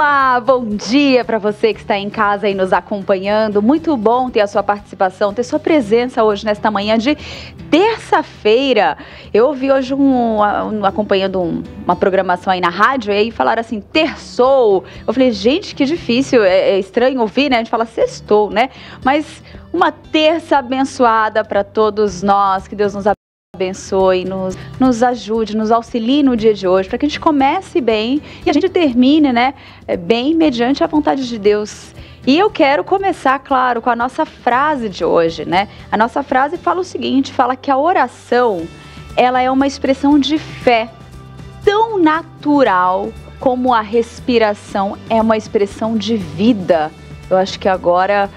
Olá, bom dia para você que está em casa e nos acompanhando. Muito bom ter a sua participação, ter sua presença hoje nesta manhã de terça-feira. Eu ouvi hoje acompanhando uma programação aí na rádio e aí falaram assim, terçou. Eu falei, gente, que difícil, é estranho ouvir, né? A gente fala sextou, né? Mas uma terça abençoada para todos nós, que Deus nos abençoe, nos ajude, nos auxilie no dia de hoje, para que a gente comece bem e a gente termine, né, bem mediante a vontade de Deus. E eu quero começar, claro, com a nossa frase de hoje, né? A nossa frase fala o seguinte, fala que a oração, ela é uma expressão de fé tão natural como a respiração é uma expressão de vida. Eu acho que agora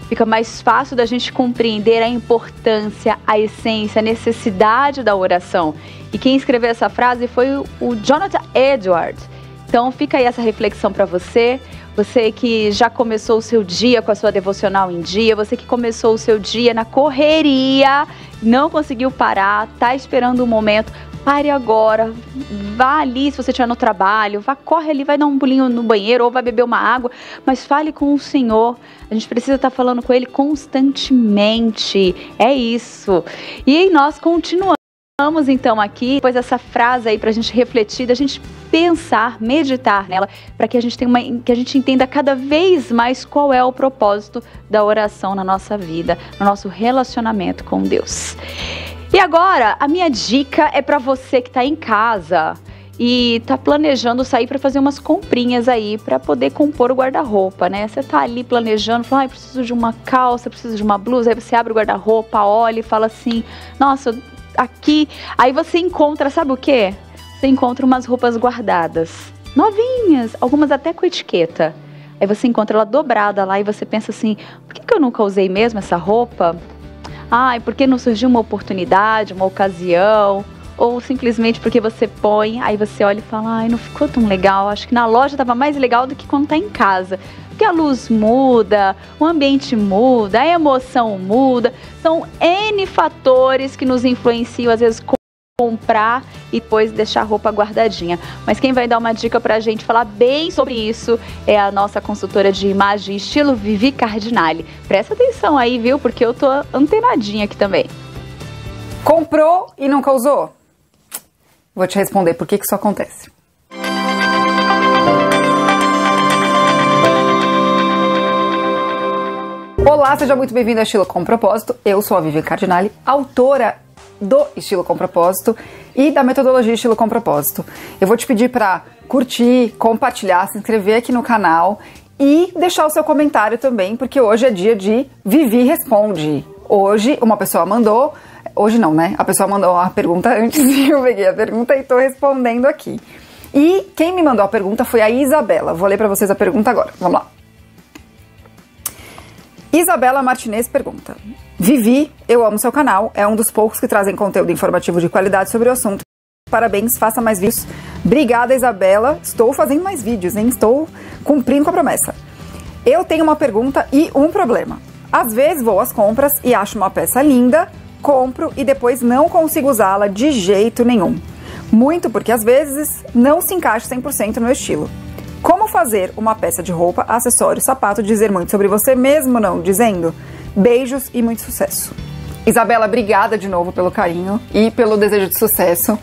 fica mais fácil da gente compreender a importância, a essência, a necessidade da oração. E quem escreveu essa frase foi o Jonathan Edwards. Então fica aí essa reflexão para você. Você que já começou o seu dia com a sua devocional em dia, você que começou o seu dia na correria, não conseguiu parar, tá esperando um momento, pare agora, vá ali se você estiver no trabalho, corre ali, vai dar um pulinho no banheiro ou vai beber uma água, mas fale com o Senhor. A gente precisa estar falando com Ele constantemente, é isso. E nós continuamos então aqui, depois essa frase aí para a gente refletir, a gente pensar, meditar nela, para que a gente que a gente entenda cada vez mais qual é o propósito da oração na nossa vida, no nosso relacionamento com Deus. E agora, a minha dica é para você que está em casa e está planejando sair para fazer umas comprinhas aí, para poder compor o guarda-roupa, né? Você está ali planejando, fala, preciso de uma calça, preciso de uma blusa, aí você abre o guarda-roupa, olha e fala assim, nossa, aqui, aí você encontra, sabe o quê? Você encontra umas roupas guardadas, novinhas, algumas até com etiqueta. Aí você encontra ela dobrada lá e você pensa assim, por que eu nunca usei mesmo essa roupa? Porque não surgiu uma oportunidade, uma ocasião, ou simplesmente porque você põe, aí você olha e fala, não ficou tão legal, acho que na loja estava mais legal do que quando está em casa. Porque a luz muda, o ambiente muda, a emoção muda, são N fatores que nos influenciam, às vezes, comprar e depois deixar a roupa guardadinha. Mas quem vai dar uma dica pra gente falar bem sobre isso é a nossa consultora de imagem e estilo, Vivi Cardinale. Presta atenção aí, viu? Porque eu tô antenadinha aqui também. Comprou e nunca usou? Vou te responder por que isso acontece. Olá, seja muito bem-vindo ao Estilo com Propósito. Eu sou a Vivi Cardinale, autora do Estilo com Propósito e da metodologia Estilo com Propósito. Eu vou te pedir para curtir, compartilhar, se inscrever aqui no canal e deixar o seu comentário também, porque hoje é dia de Vivi Responde. Hoje uma pessoa mandou, hoje não, né? A pessoa mandou uma pergunta antes e eu peguei a pergunta e estou respondendo aqui. E quem me mandou a pergunta foi a Isabela. Vou ler para vocês a pergunta agora. Vamos lá. Isabela Martinez pergunta: Vivi, eu amo seu canal, é um dos poucos que trazem conteúdo informativo de qualidade sobre o assunto. Parabéns, faça mais vídeos. Obrigada, Isabela, estou fazendo mais vídeos, hein? Estou cumprindo com a promessa. Eu tenho uma pergunta e um problema. Às vezes vou às compras e acho uma peça linda, compro e depois não consigo usá-la de jeito nenhum. Muito porque às vezes não se encaixa 100% no meu estilo. Como fazer uma peça de roupa, acessório, sapato dizer muito sobre você mesmo não dizendo? Beijos e muito sucesso. Isabela, obrigada de novo pelo carinho e pelo desejo de sucesso.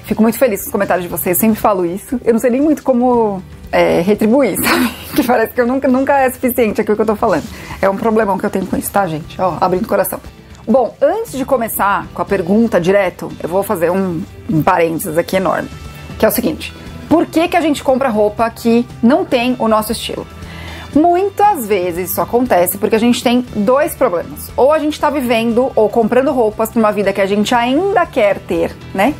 Fico muito feliz com os comentários de vocês, sempre falo isso. Eu não sei nem muito como retribuir, sabe? Que parece que eu nunca é suficiente aquilo que eu tô falando. É um problemão que eu tenho com isso, tá, gente? Ó, abrindo o coração. Bom, antes de começar com a pergunta direto, eu vou fazer um parênteses aqui enorme, que é o seguinte: por que a gente compra roupa que não tem o nosso estilo? Muitas vezes isso acontece porque a gente tem dois problemas. Ou a gente tá vivendo ou comprando roupas para uma vida que a gente ainda quer ter, né?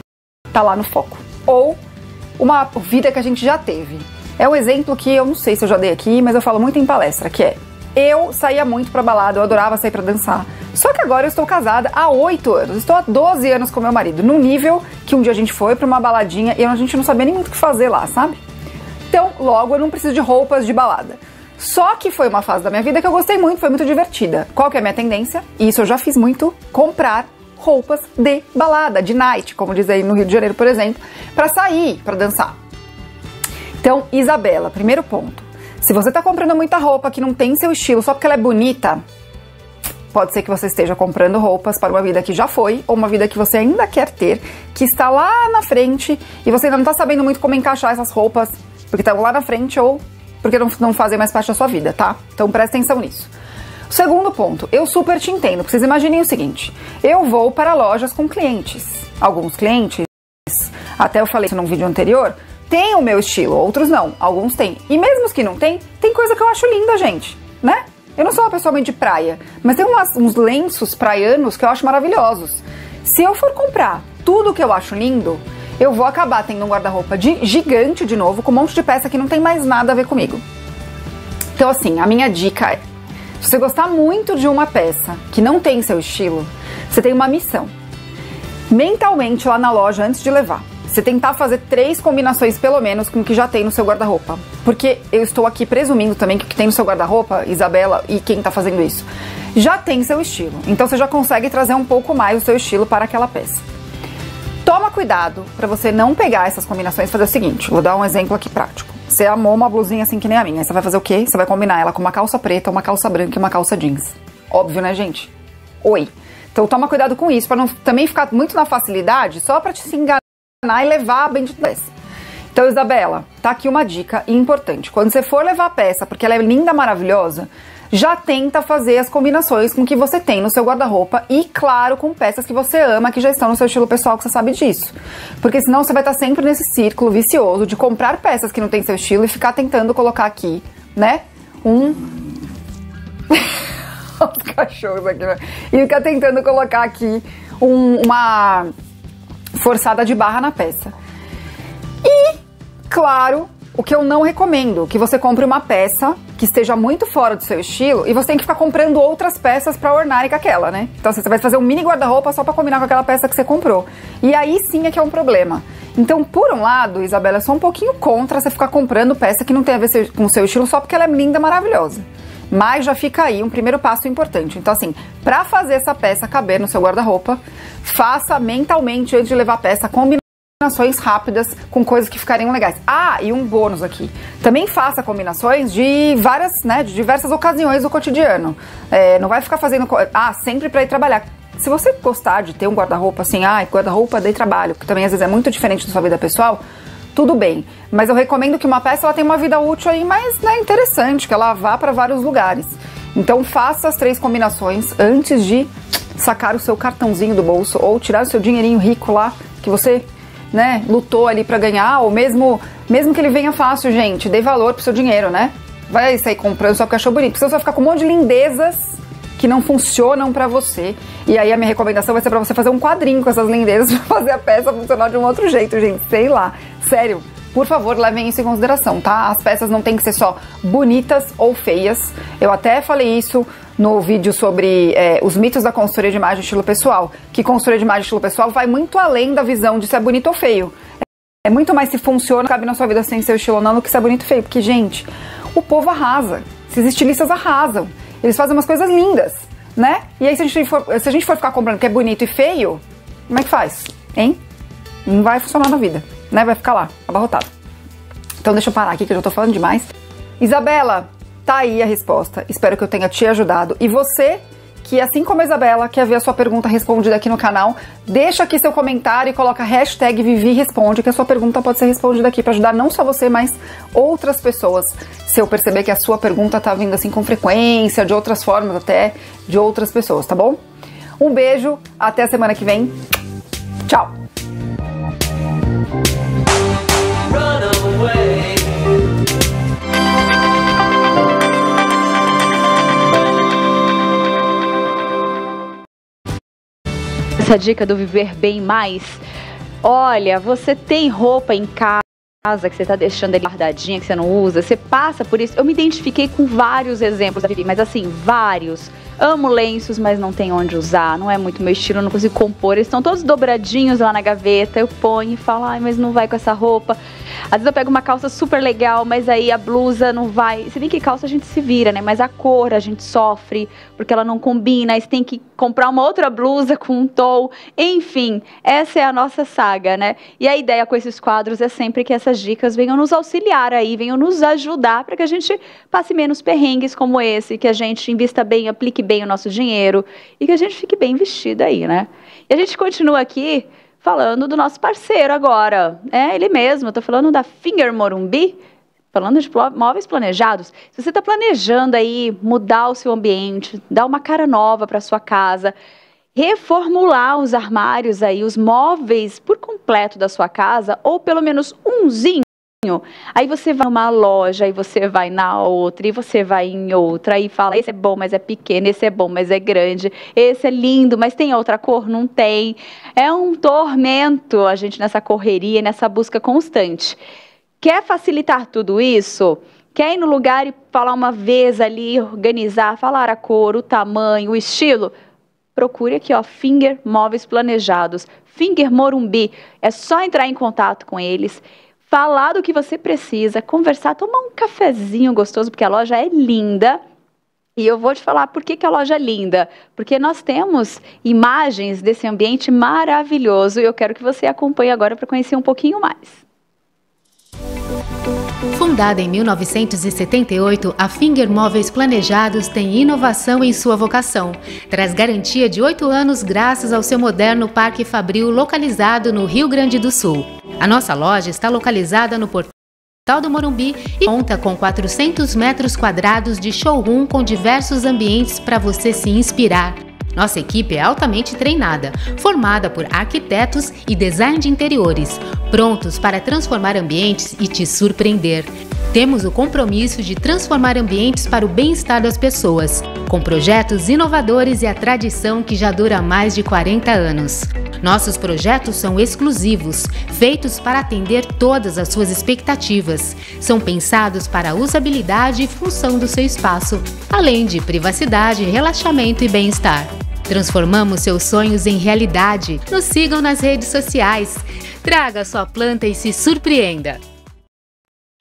Tá lá no foco. Ou uma vida que a gente já teve. É um exemplo que eu não sei se eu já dei aqui, mas eu falo muito em palestra, que é: eu saía muito pra balada, eu adorava sair pra dançar. Só que agora eu estou casada há 8 anos, estou há 12 anos com meu marido, num nível que um dia a gente foi pra uma baladinha e a gente não sabia nem muito o que fazer lá, sabe? Então, logo, eu não preciso de roupas de balada. Só que foi uma fase da minha vida que eu gostei muito, foi muito divertida. Qual que é a minha tendência? E isso eu já fiz muito, comprar roupas de balada, de night, como diz aí no Rio de Janeiro, por exemplo, pra sair, pra dançar. Então, Isabela, primeiro ponto. Se você tá comprando muita roupa que não tem seu estilo só porque ela é bonita, pode ser que você esteja comprando roupas para uma vida que já foi ou uma vida que você ainda quer ter, que está lá na frente e você ainda não tá sabendo muito como encaixar essas roupas porque estão lá na frente ou porque não fazem mais parte da sua vida, tá? Então presta atenção nisso. Segundo ponto, eu super te entendo, porque vocês imaginem o seguinte, eu vou para lojas com clientes. Alguns clientes, até eu falei isso num vídeo anterior, tem o meu estilo, outros não, alguns têm. E mesmo os que não tem, tem coisa que eu acho linda, gente, né? Eu não sou uma pessoa muito de praia, mas tem uns lenços praianos que eu acho maravilhosos. Se eu for comprar tudo que eu acho lindo, eu vou acabar tendo um guarda-roupa gigante de novo, com um monte de peça que não tem mais nada a ver comigo. Então assim, a minha dica é, se você gostar muito de uma peça que não tem seu estilo, você tem uma missão. Mentalmente lá na loja, antes de levar, você tentar fazer 3 combinações pelo menos com o que já tem no seu guarda-roupa. Porque eu estou aqui presumindo também que o que tem no seu guarda-roupa, Isabela e quem está fazendo isso, já tem seu estilo. Então você já consegue trazer um pouco mais o seu estilo para aquela peça. Toma cuidado para você não pegar essas combinações e fazer o seguinte, vou dar um exemplo aqui prático. Você amou uma blusinha assim que nem a minha, aí você vai fazer o quê? Você vai combinar ela com uma calça preta, uma calça branca e uma calça jeans. Óbvio, né, gente? Oi. Então toma cuidado com isso, para não também ficar muito na facilidade, só para te se enganar e levar a bendita peça. Então, Isabela, tá aqui uma dica importante. Quando você for levar a peça, porque ela é linda, maravilhosa, já tenta fazer as combinações com o que você tem no seu guarda-roupa e, claro, com peças que você ama, que já estão no seu estilo pessoal, que você sabe disso. Porque senão você vai estar sempre nesse círculo vicioso de comprar peças que não tem seu estilo e ficar tentando colocar aqui, né, os cachorros aqui, né? E ficar tentando colocar aqui uma forçada de barra na peça. E, claro, o que eu não recomendo, que você compre uma peça que esteja muito fora do seu estilo e você tem que ficar comprando outras peças pra ornarem com aquela, né? Então você vai fazer um mini guarda-roupa só pra combinar com aquela peça que você comprou. E aí sim é que é um problema. Então, por um lado, Isabela, eu sou um pouquinho contra você ficar comprando peça que não tem a ver com o seu estilo só porque ela é linda, maravilhosa. Mas já fica aí um primeiro passo importante. Então assim, pra fazer essa peça caber no seu guarda-roupa, faça mentalmente, antes de levar a peça, combinações rápidas com coisas que ficariam legais. Ah, e um bônus aqui. Também faça combinações de várias, né, de diversas ocasiões do cotidiano. Não vai ficar fazendo... sempre pra ir trabalhar. Se você gostar de ter um guarda-roupa assim, guarda-roupa de trabalho, que também às vezes é muito diferente da sua vida pessoal, tudo bem, mas eu recomendo que uma peça ela tenha uma vida útil aí mais, né, interessante, que ela vá para vários lugares. Então faça as 3 combinações antes de sacar o seu cartãozinho do bolso ou tirar o seu dinheirinho rico lá que você, né, lutou ali para ganhar, ou mesmo que ele venha fácil, gente, dê valor pro seu dinheiro, né? Vai sair comprando só porque achou bonito, porque senão você vai ficar com um monte de lindezas que não funcionam pra você. E aí a minha recomendação vai ser pra você fazer um quadrinho com essas lindezas pra fazer a peça funcionar de um outro jeito, gente. Sei lá. Sério, por favor, levem isso em consideração, tá? As peças não tem que ser só bonitas ou feias. Eu até falei isso no vídeo sobre os mitos da consultoria de imagem e estilo pessoal. Que consultoria de imagem e estilo pessoal vai muito além da visão de se é bonito ou feio. É muito mais se funciona, cabe na sua vida sem seu estilo ou não, do que se é bonito ou feio. Porque, gente, o povo arrasa. Esses estilistas arrasam. Eles fazem umas coisas lindas, né? E aí se a gente for ficar comprando que é bonito e feio, como é que faz? Hein? Não vai funcionar na vida, né? Vai ficar lá, abarrotado. Então deixa eu parar aqui que eu já tô falando demais. Isabela, tá aí a resposta. Espero que eu tenha te ajudado. E você, que assim como a Isabela, quer ver a sua pergunta respondida aqui no canal, deixa aqui seu comentário e coloca hashtag #ViviResponde, que a sua pergunta pode ser respondida aqui para ajudar não só você, mas outras pessoas. Se eu perceber que a sua pergunta tá vindo assim com frequência, de outras formas até, de outras pessoas, tá bom? Um beijo, até a semana que vem. Tchau! Essa dica do viver bem mais, olha, você tem roupa em casa que você tá deixando ali guardadinha, que você não usa, você passa por isso. Eu me identifiquei com vários exemplos da Vivi, mas assim, vários. Amo lenços, mas não tem onde usar, não é muito meu estilo, não consigo compor. Eles estão todos dobradinhos lá na gaveta, eu ponho e falo, ai, mas não vai com essa roupa. Às vezes eu pego uma calça super legal, mas aí a blusa não vai. Se bem que calça a gente se vira, né? Mas a cor a gente sofre, porque ela não combina. Aí você tem que comprar uma outra blusa com um tom. Enfim, essa é a nossa saga, né? E a ideia com esses quadros é sempre que essas dicas venham nos auxiliar aí, venham nos ajudar para que a gente passe menos perrengues como esse, que a gente invista bem, aplique bem o nosso dinheiro e que a gente fique bem vestido aí, né? E a gente continua aqui falando do nosso parceiro agora. É ele mesmo, eu tô falando da Finger Morumbi, falando de móveis planejados. Se você está planejando aí mudar o seu ambiente, dar uma cara nova para sua casa, reformular os armários aí, os móveis por completo da sua casa, ou pelo menos umzinho, aí você vai numa loja, aí você vai na outra, e você vai em outra, e fala, esse é bom, mas é pequeno, esse é bom, mas é grande, esse é lindo, mas tem outra cor? Não tem. É um tormento a gente nessa correria, nessa busca constante. Quer facilitar tudo isso? Quer ir no lugar e falar uma vez ali, organizar, falar a cor, o tamanho, o estilo? Procure aqui, ó, Finger Móveis Planejados, Finger Morumbi. É só entrar em contato com eles, falar do que você precisa, conversar, tomar um cafezinho gostoso, porque a loja é linda. E eu vou te falar por que a loja é linda. Porque nós temos imagens desse ambiente maravilhoso e eu quero que você acompanhe agora para conhecer um pouquinho mais. Fundada em 1978, a Finger Móveis Planejados tem inovação em sua vocação. Traz garantia de 8 anos graças ao seu moderno Parque Fabril localizado no Rio Grande do Sul. A nossa loja está localizada no Portal do Morumbi e conta com 400 metros quadrados de showroom com diversos ambientes para você se inspirar. Nossa equipe é altamente treinada, formada por arquitetos e design de interiores, prontos para transformar ambientes e te surpreender. Temos o compromisso de transformar ambientes para o bem-estar das pessoas, com projetos inovadores e a tradição que já dura mais de 40 anos. Nossos projetos são exclusivos, feitos para atender todas as suas expectativas. São pensados para a usabilidade e função do seu espaço, além de privacidade, relaxamento e bem-estar. Transformamos seus sonhos em realidade. Nos sigam nas redes sociais. Traga sua planta e se surpreenda.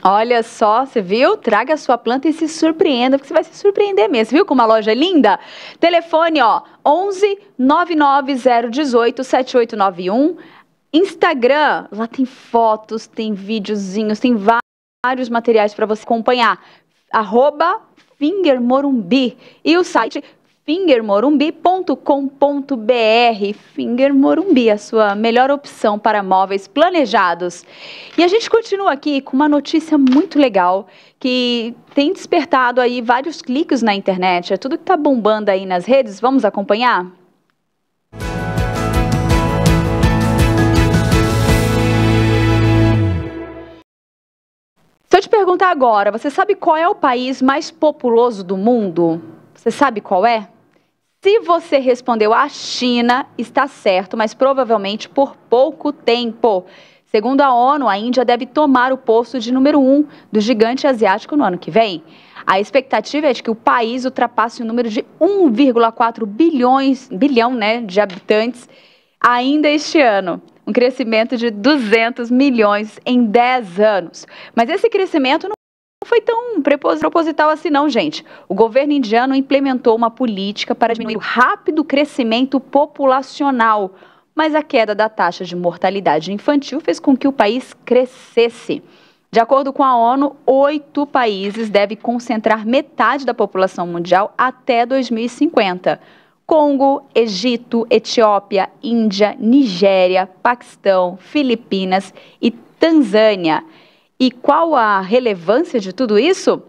Olha só, você viu? Traga a sua planta e se surpreenda, porque você vai se surpreender mesmo. Viu como a loja é linda? Telefone, ó, 11 99018 7891. Instagram, lá tem fotos, tem videozinhos, tem vários materiais para você acompanhar. @FingerMorumbi. E o site fingermorumbi.com.br. Finger Morumbi, a sua melhor opção para móveis planejados. E a gente continua aqui com uma notícia muito legal que tem despertado aí vários cliques na internet. É tudo que está bombando aí nas redes. Vamos acompanhar? Se eu te perguntar agora, você sabe qual é o país mais populoso do mundo? Você sabe qual é? Se você respondeu a China, está certo, mas provavelmente por pouco tempo. Segundo a ONU, a Índia deve tomar o posto de número 1 do gigante asiático no ano que vem. A expectativa é de que o país ultrapasse o número de 1,4 bilhão, né, de habitantes ainda este ano. Um crescimento de 200 milhões em 10 anos. Mas esse crescimento não foi tão proposital assim não, gente. O governo indiano implementou uma política para diminuir o rápido crescimento populacional, mas a queda da taxa de mortalidade infantil fez com que o país crescesse. De acordo com a ONU, 8 países devem concentrar metade da população mundial até 2050. Congo, Egito, Etiópia, Índia, Nigéria, Paquistão, Filipinas e Tanzânia. E qual a relevância de tudo isso?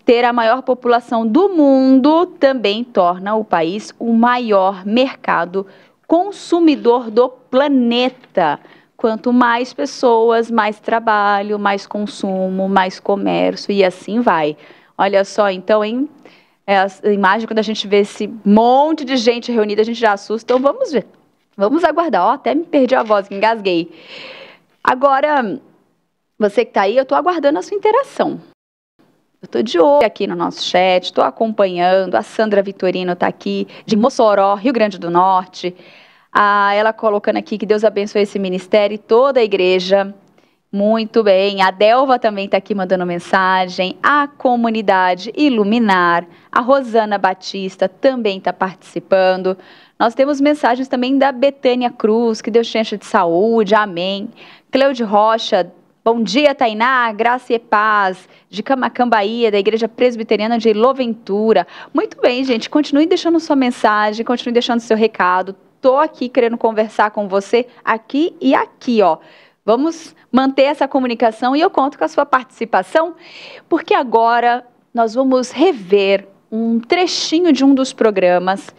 Ter a maior população do mundo também torna o país o maior mercado consumidor do planeta. Quanto mais pessoas, mais trabalho, mais consumo, mais comércio e assim vai. Olha só, então, hein? A imagem, quando a gente vê esse monte de gente reunida, a gente já assusta. Então, vamos ver. Vamos aguardar. Ó, até me perdi a voz, engasguei. Agora, você que está aí, eu estou aguardando a sua interação. Eu estou de olho aqui no nosso chat, estou acompanhando. A Sandra Vitorino está aqui, de Mossoró, Rio Grande do Norte. Ela colocando aqui que Deus abençoe esse ministério e toda a igreja. Muito bem, a Delva também está aqui mandando mensagem, a comunidade Iluminar, a Rosana Batista também está participando. Nós temos mensagens também da Betânia Cruz, que Deus te encha de saúde, amém. Cleude Rocha, bom dia, Tainá, graça e paz, de Camaquã, Bahia, da Igreja Presbiteriana de Loventura. Muito bem, gente, continue deixando sua mensagem, continue deixando seu recado. Estou aqui querendo conversar com você aqui e aqui, ó. Vamos manter essa comunicação e eu conto com a sua participação, porque agora nós vamos rever um trechinho de um dos programas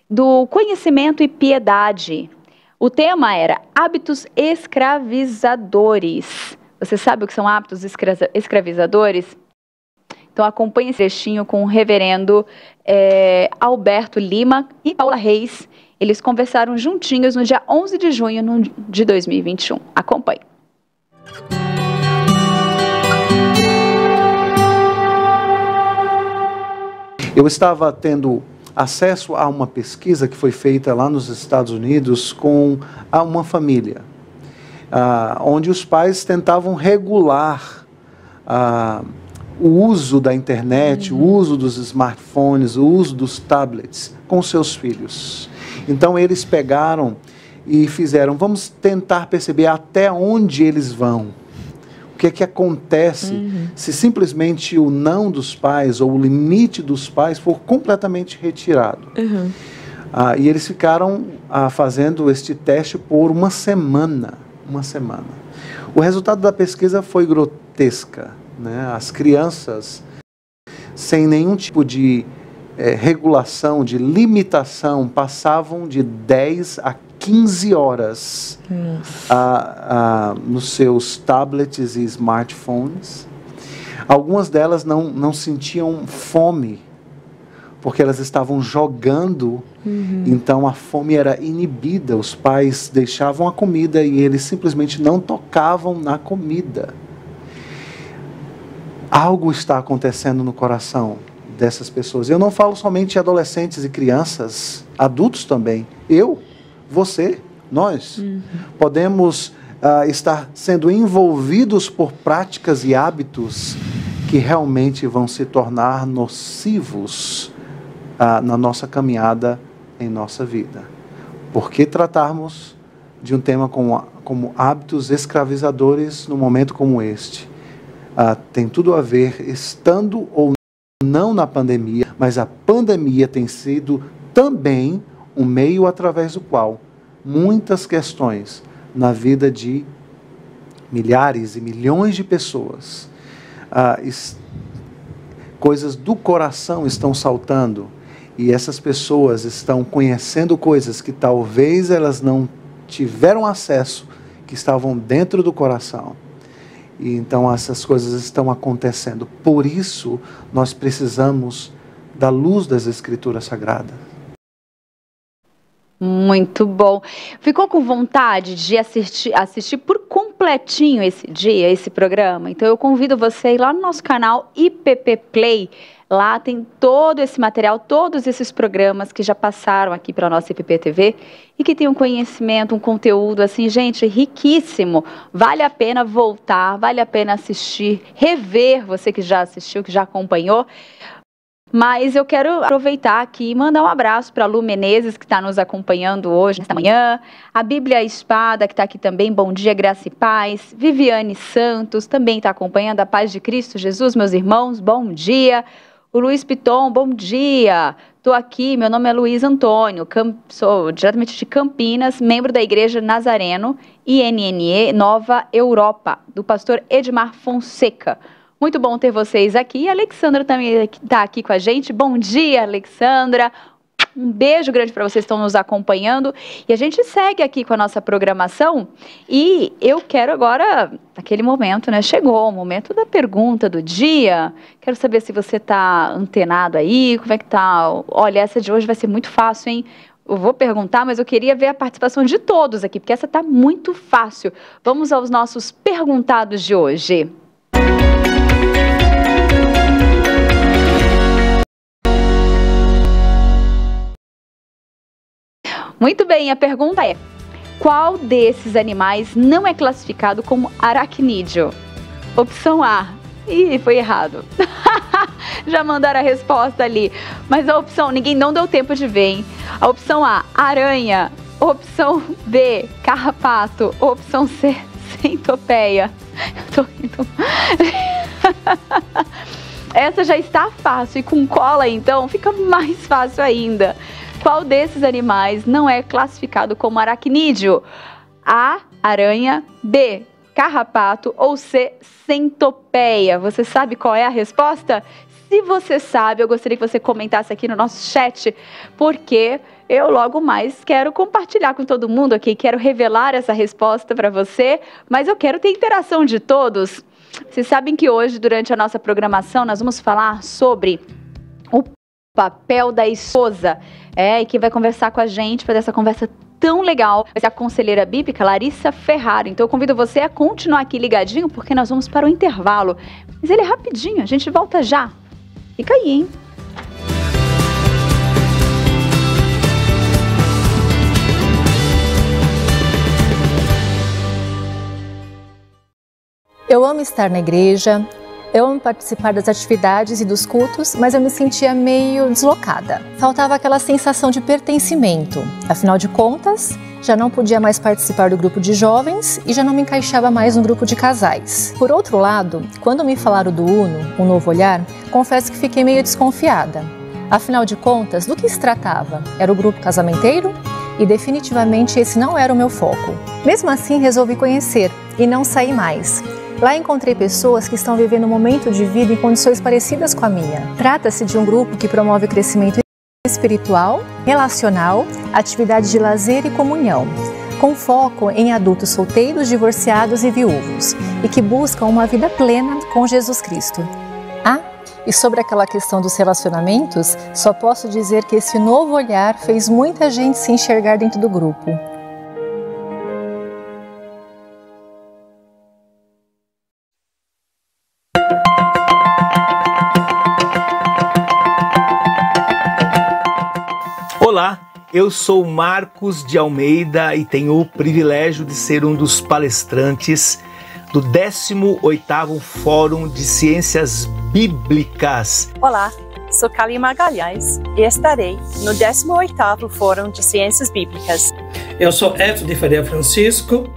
do Conhecimento e Piedade. O tema era hábitos escravizadores. Você sabe o que são hábitos escravizadores? Então acompanhe esse trechinho com o reverendo Alberto Lima e Paula Reis. Eles conversaram juntinhos no dia 11 de junho de 2021. Acompanhe. Eu estava tendo acesso a uma pesquisa que foi feita lá nos Estados Unidos com uma família, onde os pais tentavam regular o uso da internet, o uso dos smartphones, o uso dos tablets com seus filhos. Então eles pegaram e fizeram, vamos tentar perceber até onde eles vão. O que é que acontece se simplesmente o não dos pais ou o limite dos pais for completamente retirado. E eles ficaram fazendo este teste por uma semana. O resultado da pesquisa foi grotesca, né? As crianças, sem nenhum tipo de regulação, de limitação, passavam de 10 a 15 horas nos seus tablets e smartphones. Algumas delas não sentiam fome, porque elas estavam jogando, então a fome era inibida. Os pais deixavam a comida e eles simplesmente não tocavam na comida. Algo está acontecendo no coração dessas pessoas. Eu não falo somente de adolescentes e crianças, adultos também. Eu, você, nós podemos estar sendo envolvidos por práticas e hábitos que realmente vão se tornar nocivos na nossa caminhada em nossa vida. Por que tratarmos de um tema como hábitos escravizadores num momento como este? Tem tudo a ver, estando ou não na pandemia, mas a pandemia tem sido também um meio através do qual muitas questões na vida de milhares e milhões de pessoas, coisas do coração estão saltando, e essas pessoas estão conhecendo coisas que talvez elas não tiveram acesso, que estavam dentro do coração. E então essas coisas estão acontecendo. Por isso, nós precisamos da luz das Escrituras Sagradas. Muito bom. Ficou com vontade de assistir por completinho esse programa? Então eu convido você a ir lá no nosso canal IPP Play. Lá tem todo esse material, todos esses programas que já passaram aqui para a nossa IPP TV e que tem um conhecimento, um conteúdo assim, gente, riquíssimo. Vale a pena voltar, vale a pena assistir, rever, você que já assistiu, que já acompanhou. Mas eu quero aproveitar aqui e mandar um abraço para a Lu Menezes, que está nos acompanhando hoje, nesta manhã. A Bíblia Espada, que está aqui também, bom dia, graça e paz. Viviane Santos, também está acompanhando, a paz de Cristo Jesus, meus irmãos, bom dia. O Luiz Piton, bom dia. Estou aqui, meu nome é Luiz Antônio, sou diretamente de Campinas, membro da Igreja Nazareno, INNE Nova Europa, do pastor Edmar Fonseca. Muito bom ter vocês aqui. A Alexandra também está aqui com a gente. Bom dia, Alexandra. Um beijo grande para vocês que estão nos acompanhando. E a gente segue aqui com a nossa programação. E eu quero agora, naquele momento, né? Chegou o momento da pergunta do dia. Quero saber se você está antenado aí, como é que tá? Olha, essa de hoje vai ser muito fácil, hein? Eu vou perguntar, mas eu queria ver a participação de todos aqui, porque essa está muito fácil. Vamos aos nossos perguntados de hoje. Muito bem, a pergunta é: Qual desses animais não é classificado como aracnídeo? Opção A. Ih, foi errado. Já mandaram a resposta ali. Mas a opção, ninguém não deu tempo de ver, hein? A opção A, aranha. Opção B, carrapato. Opção C, centopeia. Eu tô rindo. Essa já está fácil e com cola, então, fica mais fácil ainda. Qual desses animais não é classificado como aracnídeo? A, aranha. B, carrapato. Ou C, centopeia. Você sabe qual é a resposta? Se você sabe, eu gostaria que você comentasse aqui no nosso chat, porque eu logo mais quero compartilhar com todo mundo aqui, quero revelar essa resposta para você, mas eu quero ter interação de todos. Vocês sabem que hoje, durante a nossa programação, nós vamos falar sobre o papel da esposa. E quem vai conversar com a gente, fazer essa conversa tão legal, vai ser a conselheira bíblica Larissa Ferraro. Então eu convido você a continuar aqui ligadinho, porque nós vamos para o intervalo. Mas ele é rapidinho, a gente volta já. Fica aí, hein? Eu amo estar na igreja, eu amo participar das atividades e dos cultos, mas eu me sentia meio deslocada. Faltava aquela sensação de pertencimento. Afinal de contas, já não podia mais participar do grupo de jovens e já não me encaixava mais no grupo de casais. Por outro lado, quando me falaram do UNO, um novo olhar, confesso que fiquei meio desconfiada. Afinal de contas, do que se tratava? Era o grupo casamenteiro? E definitivamente esse não era o meu foco. Mesmo assim, resolvi conhecer e não sair mais. Lá encontrei pessoas que estão vivendo um momento de vida em condições parecidas com a minha. Trata-se de um grupo que promove crescimento espiritual, relacional, atividades de lazer e comunhão, com foco em adultos solteiros, divorciados e viúvos, e que buscam uma vida plena com Jesus Cristo. E sobre aquela questão dos relacionamentos, só posso dizer que esse novo olhar fez muita gente se enxergar dentro do grupo. Olá, eu sou Marcos de Almeida e tenho o privilégio de ser um dos palestrantes do 18º Fórum de Ciências Bíblicas. Olá, sou Kali Magalhães e estarei no 18º Fórum de Ciências Bíblicas. Eu sou Edson de Faria Francisco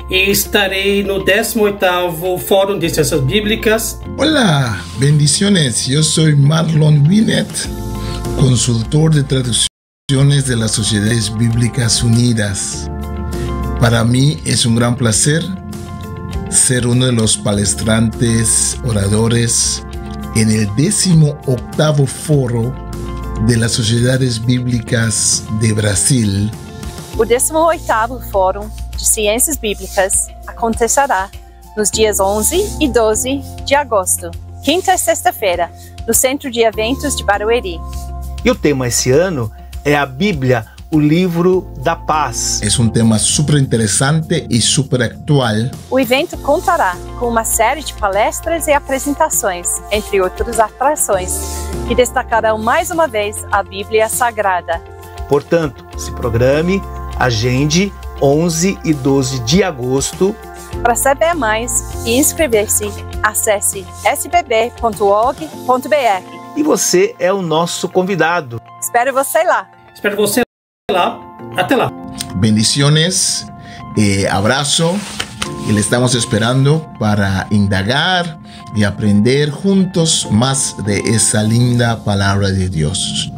e estarei no 18º Fórum de Ciências Bíblicas. Olá, bendiciones. Eu sou Marlon Binet, consultor de traducciones de las Sociedades Bíblicas Unidas. Para mí es un gran placer ser uno de los palestrantes oradores en el 18º Foro de las Sociedades Bíblicas de Brasil. O 18º Fórum de Ciências Bíblicas acontecerá nos dias 11 e 12 de agosto, quinta e sexta-feira, no Centro de Eventos de Barueri. E o tema esse ano é a Bíblia, o livro da paz. É um tema super interessante e super atual. O evento contará com uma série de palestras e apresentações, entre outras atrações, que destacarão mais uma vez a Bíblia Sagrada. Portanto, se programe, agende 11 e 12 de agosto. Para saber mais e inscrever-se, acesse sbb.org.br. E você é o nosso convidado. Espero você lá. Espero você lá. Até lá. Bendiciones, abrazo y le estamos esperando para indagar y aprender juntos más de esa linda palabra de Dios.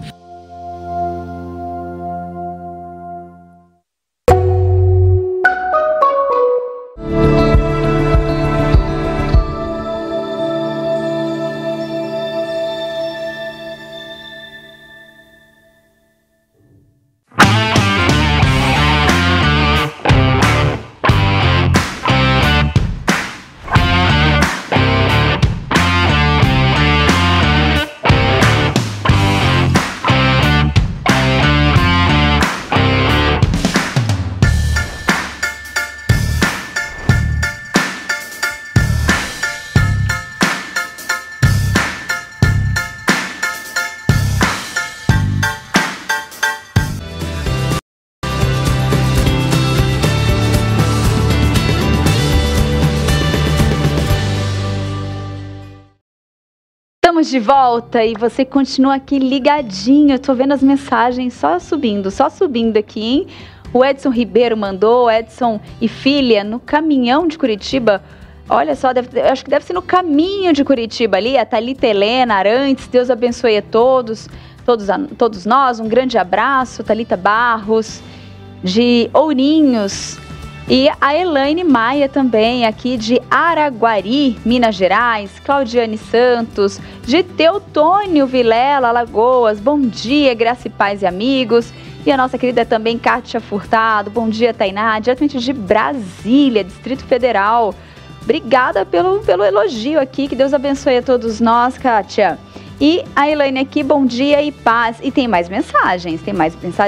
Estamos de volta e você continua aqui ligadinho. Eu tô vendo as mensagens só subindo aqui, hein? O Edson Ribeiro mandou, Edson e filha, no caminhão de Curitiba. Olha só, acho que deve ser no caminho de Curitiba ali, a Thalita Helena Arantes. Deus abençoe a todos nós. Um grande abraço, Thalita Barros, de Ourinhos. E a Elaine Maia também, aqui de Araguari, Minas Gerais. Claudiane Santos, de Teutônio Vilela, Alagoas. Bom dia, graça e paz e amigos. E a nossa querida também, Kátia Furtado. Bom dia, Tainá, diretamente de Brasília, Distrito Federal. Obrigada pelo elogio aqui, que Deus abençoe a todos nós, Kátia. E a Elaine aqui, bom dia e paz. E tem mais mensagens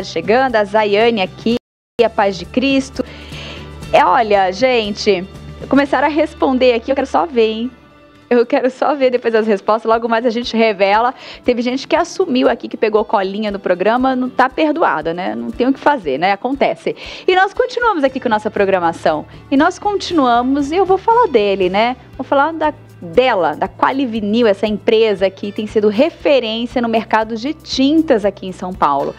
chegando. A Zaiane aqui, a paz de Cristo. Olha, gente, começaram a responder aqui, eu quero só ver, hein? Eu quero só ver depois as respostas, logo mais a gente revela. Teve gente que assumiu aqui, que pegou colinha no programa, não tá perdoada, né? Não tem o que fazer, né? Acontece. E nós continuamos aqui com nossa programação. E eu vou falar dele, né? Vou falar da Qualivinil, essa empresa que tem sido referência no mercado de tintas aqui em São Paulo.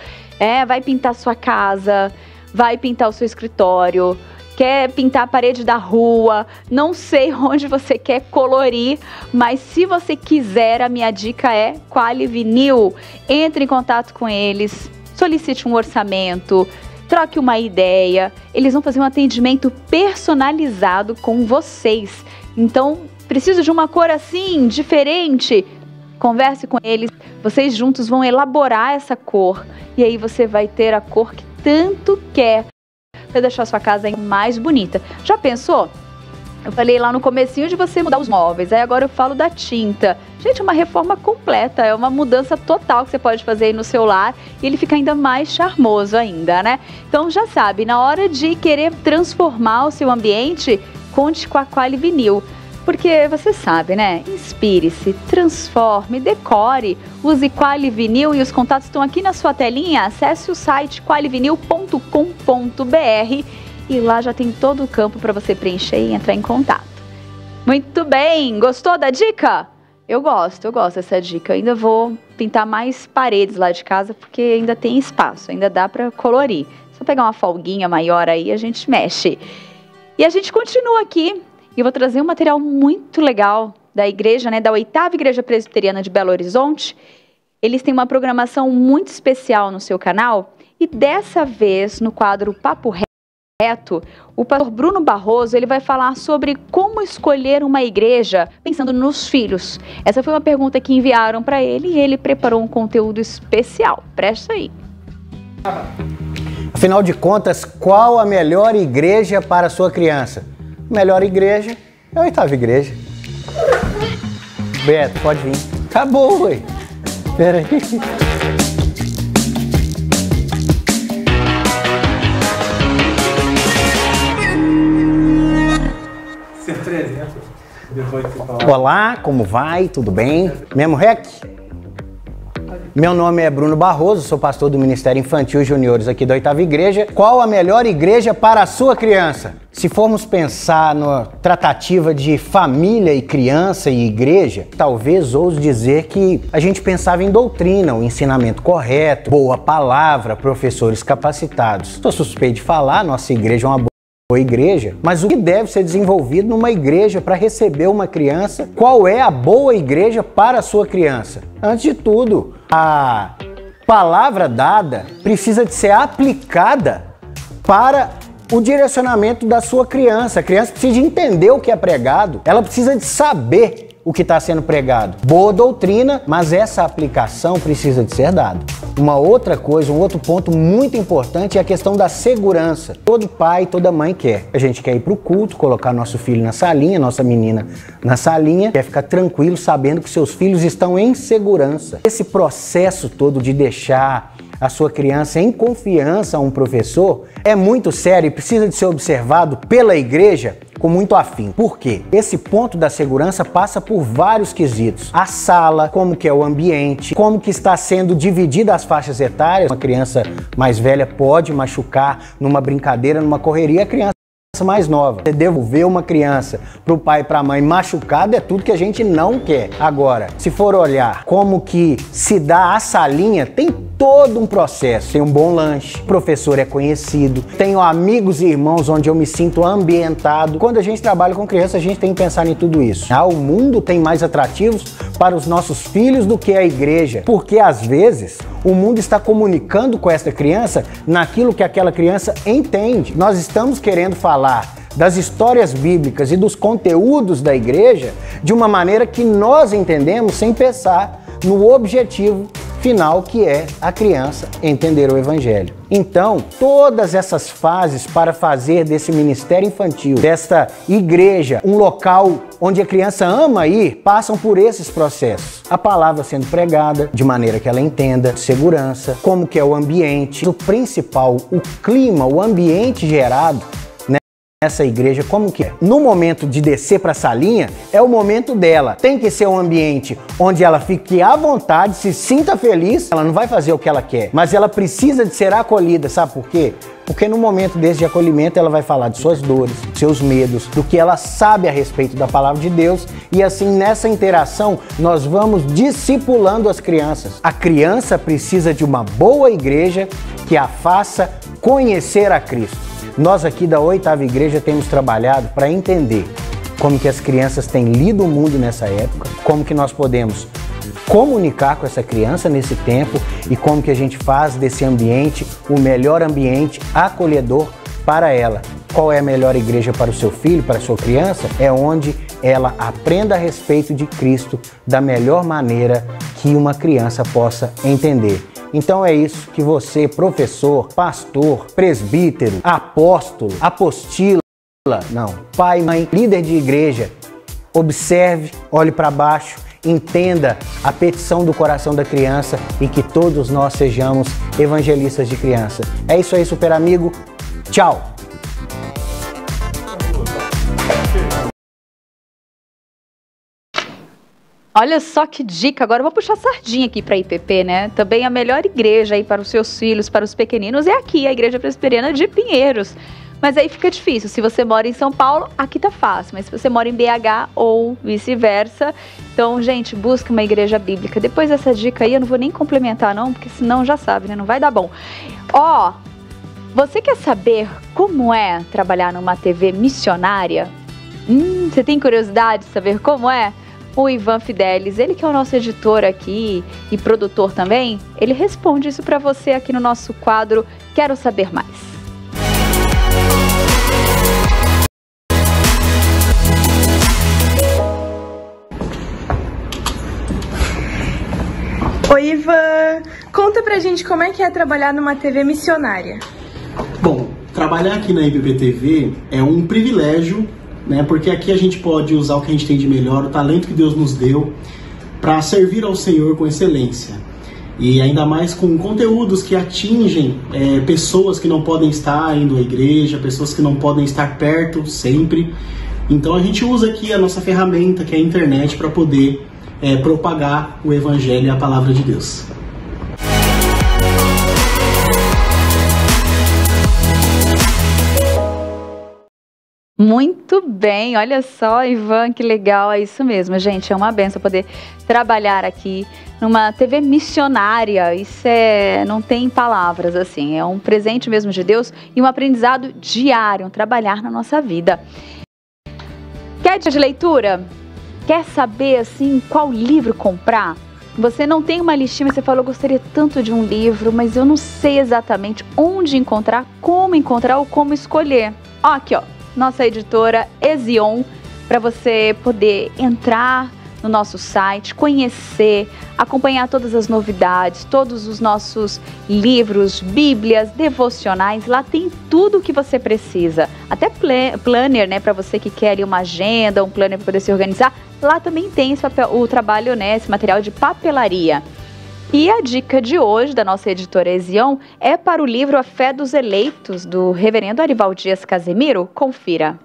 Vai pintar sua casa, vai pintar o seu escritório, quer pintar a parede da rua, não sei onde você quer colorir, mas se você quiser, a minha dica é Qualivinil. Entre em contato com eles, solicite um orçamento, troque uma ideia, eles vão fazer um atendimento personalizado com vocês. Então, preciso de uma cor assim, diferente? Converse com eles, vocês juntos vão elaborar essa cor e aí você vai ter a cor que tanto quer para deixar a sua casa mais bonita. Já pensou? Eu falei lá no comecinho de você mudar os móveis, aí agora eu falo da tinta. Gente, é uma reforma completa, é uma mudança total que você pode fazer aí no seu lar e ele fica ainda mais charmoso ainda, né? Então já sabe, na hora de querer transformar o seu ambiente, conte com a Qualivinil. Porque você sabe, né? Inspire-se, transforme, decore, use Qualivinil e os contatos estão aqui na sua telinha. Acesse o site qualivinil.com.br e lá já tem todo o campo para você preencher e entrar em contato. Muito bem! Gostou da dica? Eu gosto dessa dica. Ainda vou pintar mais paredes lá de casa porque ainda tem espaço, ainda dá para colorir. Só pegar uma folguinha maior aí a gente mexe. E a gente continua aqui. E eu vou trazer um material muito legal da igreja, né, da 8ª Igreja Presbiteriana de Belo Horizonte. Eles têm uma programação muito especial no seu canal. E dessa vez, no quadro Papo Reto, o pastor Bruno Barroso ele vai falar sobre como escolher uma igreja pensando nos filhos. Essa foi uma pergunta que enviaram para ele e ele preparou um conteúdo especial. Presta aí. Afinal de contas, qual a melhor igreja para a sua criança? Melhor igreja é a 8ª Igreja. Beto, pode vir. Acabou, ué. Pera aí. Olá, como vai? Tudo bem? Mesmo rec? Meu nome é Bruno Barroso, sou pastor do Ministério Infantil e Juniores aqui da 8ª Igreja. Qual a melhor igreja para a sua criança? Se formos pensar na tratativa de família e criança e igreja, talvez ouse dizer que a gente pensava em doutrina, o ensinamento correto, boa palavra, professores capacitados. Estou suspeito de falar, nossa igreja é uma boa igreja, mas o que deve ser desenvolvido numa igreja para receber uma criança? Qual é a boa igreja para a sua criança? Antes de tudo, a palavra dada precisa de ser aplicada para o direcionamento da sua criança. A criança precisa de entender o que é pregado, ela precisa de saber o que está sendo pregado. Boa doutrina, mas essa aplicação precisa de ser dada. Uma outra coisa, um outro ponto muito importante é a questão da segurança. Todo pai, toda mãe quer. A gente quer ir para o culto, colocar nosso filho na salinha, nossa menina na salinha, quer ficar tranquilo sabendo que seus filhos estão em segurança. Esse processo todo de deixar a sua criança em confiança a um professor é muito sério e precisa de ser observado pela igreja com muito afinco. Por quê? Esse ponto da segurança passa por vários quesitos. A sala, como que é o ambiente, como que está sendo dividida as faixas etárias. Uma criança mais velha pode machucar numa brincadeira, numa correria, a criança mais nova. Você devolver uma criança para o pai e para a mãe machucada é tudo que a gente não quer. Agora, se for olhar como que se dá a salinha, tem todo um processo. Tem um bom lanche, o professor é conhecido, tenho amigos e irmãos onde eu me sinto ambientado. Quando a gente trabalha com criança, a gente tem que pensar em tudo isso. O mundo tem mais atrativos para os nossos filhos do que a igreja, porque às vezes o mundo está comunicando com essa criança naquilo que aquela criança entende. Nós estamos querendo falar das histórias bíblicas e dos conteúdos da igreja de uma maneira que nós entendemos sem pensar no objetivo final, que é a criança entender o evangelho. Então, todas essas fases para fazer desse ministério infantil, desta igreja, um local onde a criança ama ir, passam por esses processos. A palavra sendo pregada de maneira que ela entenda, segurança, como que é o ambiente, o principal, o clima, o ambiente gerado essa igreja, como que é? No momento de descer para a salinha, é o momento dela. Tem que ser um ambiente onde ela fique à vontade, se sinta feliz. Ela não vai fazer o que ela quer, mas ela precisa de ser acolhida. Sabe por quê? Porque no momento desse de acolhimento, ela vai falar de suas dores, seus medos, do que ela sabe a respeito da palavra de Deus. E assim, nessa interação, nós vamos discipulando as crianças. A criança precisa de uma boa igreja que a faça conhecer a Cristo. Nós aqui da 8ª Igreja temos trabalhado para entender como que as crianças têm lido o mundo nessa época, como que nós podemos comunicar com essa criança nesse tempo e como que a gente faz desse ambiente o melhor ambiente acolhedor para ela. Qual é a melhor igreja para o seu filho, para a sua criança? É onde ela aprenda a respeito de Cristo da melhor maneira que uma criança possa entender. Então é isso que você, professor, pastor, presbítero, apóstolo, apostila, pai, mãe, líder de igreja, observe, olhe para baixo, entenda a petição do coração da criança e que todos nós sejamos evangelistas de criança. É isso aí, super amigo. Tchau! Olha só que dica, agora eu vou puxar sardinha aqui para a IPP, né? Também a melhor igreja aí para os seus filhos, para os pequeninos, é aqui, a Igreja Presbiteriana de Pinheiros. Mas aí fica difícil, se você mora em São Paulo, aqui tá fácil, mas se você mora em BH ou vice-versa, então, gente, busque uma igreja bíblica. Depois dessa dica aí, eu não vou nem complementar não, porque senão já sabe, né? Não vai dar bom. Ó, você quer saber como é trabalhar numa TV missionária? Você tem curiosidade de saber como é? O Ivan Fidelis, ele que é o nosso editor aqui e produtor também, ele responde isso para você aqui no nosso quadro Quero Saber Mais. Oi, Ivan, conta pra gente como é que é trabalhar numa TV missionária. Bom, trabalhar aqui na IPP TV é um privilégio, né? Porque aqui a gente pode usar o que a gente tem de melhor, o talento que Deus nos deu, para servir ao Senhor com excelência. E ainda mais com conteúdos que atingem pessoas que não podem estar indo à igreja, pessoas que não podem estar perto sempre. Então a gente usa aqui a nossa ferramenta, que é a internet, para poder propagar o Evangelho e a Palavra de Deus. Muito bem, olha só, Ivan, que legal, é isso mesmo, gente, é uma benção poder trabalhar aqui numa TV missionária, isso não tem palavras, assim, é um presente mesmo de Deus e um aprendizado diário, um trabalhar na nossa vida. Quer dica de leitura? Quer saber, assim, qual livro comprar? Você não tem uma listinha, mas você falou, gostaria tanto de um livro, mas eu não sei exatamente onde encontrar ou como escolher. Ó, aqui, ó. Nossa editora Ezion, para você poder entrar no nosso site, conhecer, acompanhar todas as novidades, todos os nossos livros, bíblias, devocionais. Lá tem tudo o que você precisa. Até planner, né, para você que quer uma agenda, um planner para poder se organizar. Lá também tem o trabalho, né, esse material de papelaria. E a dica de hoje da nossa editora Ezion é para o livro A Fé dos Eleitos, do reverendo Arivaldo Dias Casemiro. Confira.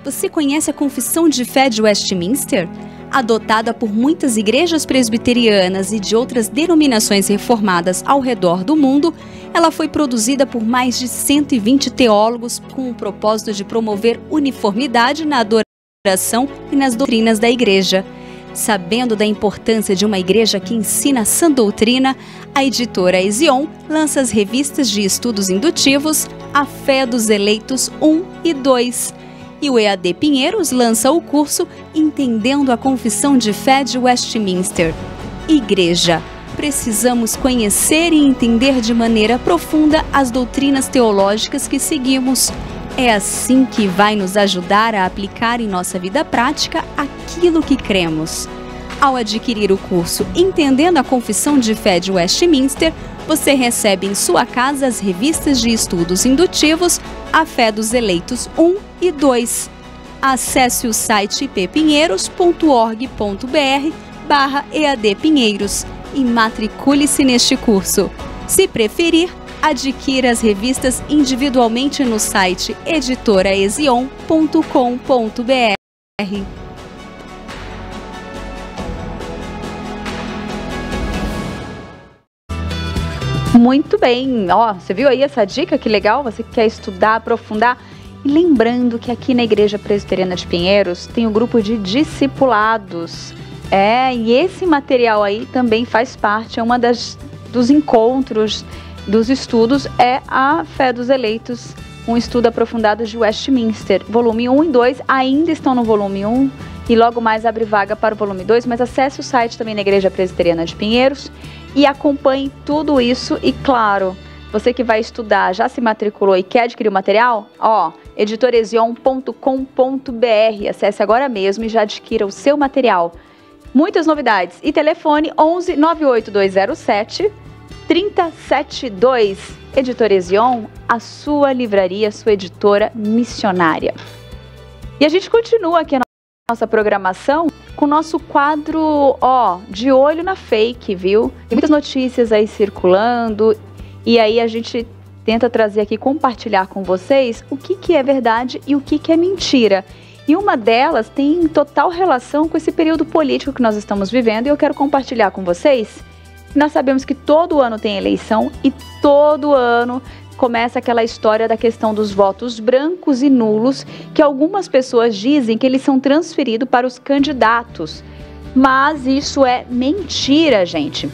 Você conhece a Confissão de Fé de Westminster? Adotada por muitas igrejas presbiterianas e de outras denominações reformadas ao redor do mundo, ela foi produzida por mais de 120 teólogos com o propósito de promover uniformidade na adoração e nas doutrinas da igreja. Sabendo da importância de uma igreja que ensina a sã doutrina, a editora Ezion lança as revistas de estudos indutivos A Fé dos Eleitos 1 e 2. E o EAD Pinheiros lança o curso Entendendo a Confissão de Fé de Westminster. Igreja. Precisamos conhecer e entender de maneira profunda as doutrinas teológicas que seguimos. É assim que vai nos ajudar a aplicar em nossa vida prática aquilo que cremos. Ao adquirir o curso Entendendo a Confissão de Fé de Westminster, você recebe em sua casa as revistas de estudos indutivos A Fé dos Eleitos 1 e 2. Acesse o site ippinheiros.org.br/EAD Pinheiros e matricule-se neste curso. Se preferir, adquira as revistas individualmente no site editoraezion.com.br. Muito bem, ó, você viu aí essa dica? Que legal, você que quer estudar, aprofundar. E lembrando que aqui na Igreja Presbiteriana de Pinheiros tem um grupo de discipulados. E esse material aí também faz parte, é uma dos encontros, dos estudos, é a Fé dos Eleitos, um estudo aprofundado de Westminster. Volume 1 e 2 ainda estão no volume 1 e logo mais abre vaga para o volume 2, mas acesse o site também da Igreja Presbiteriana de Pinheiros e acompanhe tudo isso. E claro, você que vai estudar, já se matriculou e quer adquirir o material, ó, editorezion.com.br, acesse agora mesmo e já adquira o seu material. Muitas novidades. E telefone 11 98207 3072. Editora Ezion, a sua livraria, sua editora missionária. E a gente continua aqui a nossa programação com o nosso quadro, ó, de olho na fake, viu? Tem muitas notícias aí circulando e aí a gente tenta trazer aqui, compartilhar com vocês o que é verdade e o que é mentira. E uma delas tem total relação com esse período político que nós estamos vivendo e eu quero compartilhar com vocês. Nós sabemos que todo ano tem eleição e todo ano começa aquela história da questão dos votos brancos e nulos, que algumas pessoas dizem que eles são transferidos para os candidatos. Mas isso é mentira, gente.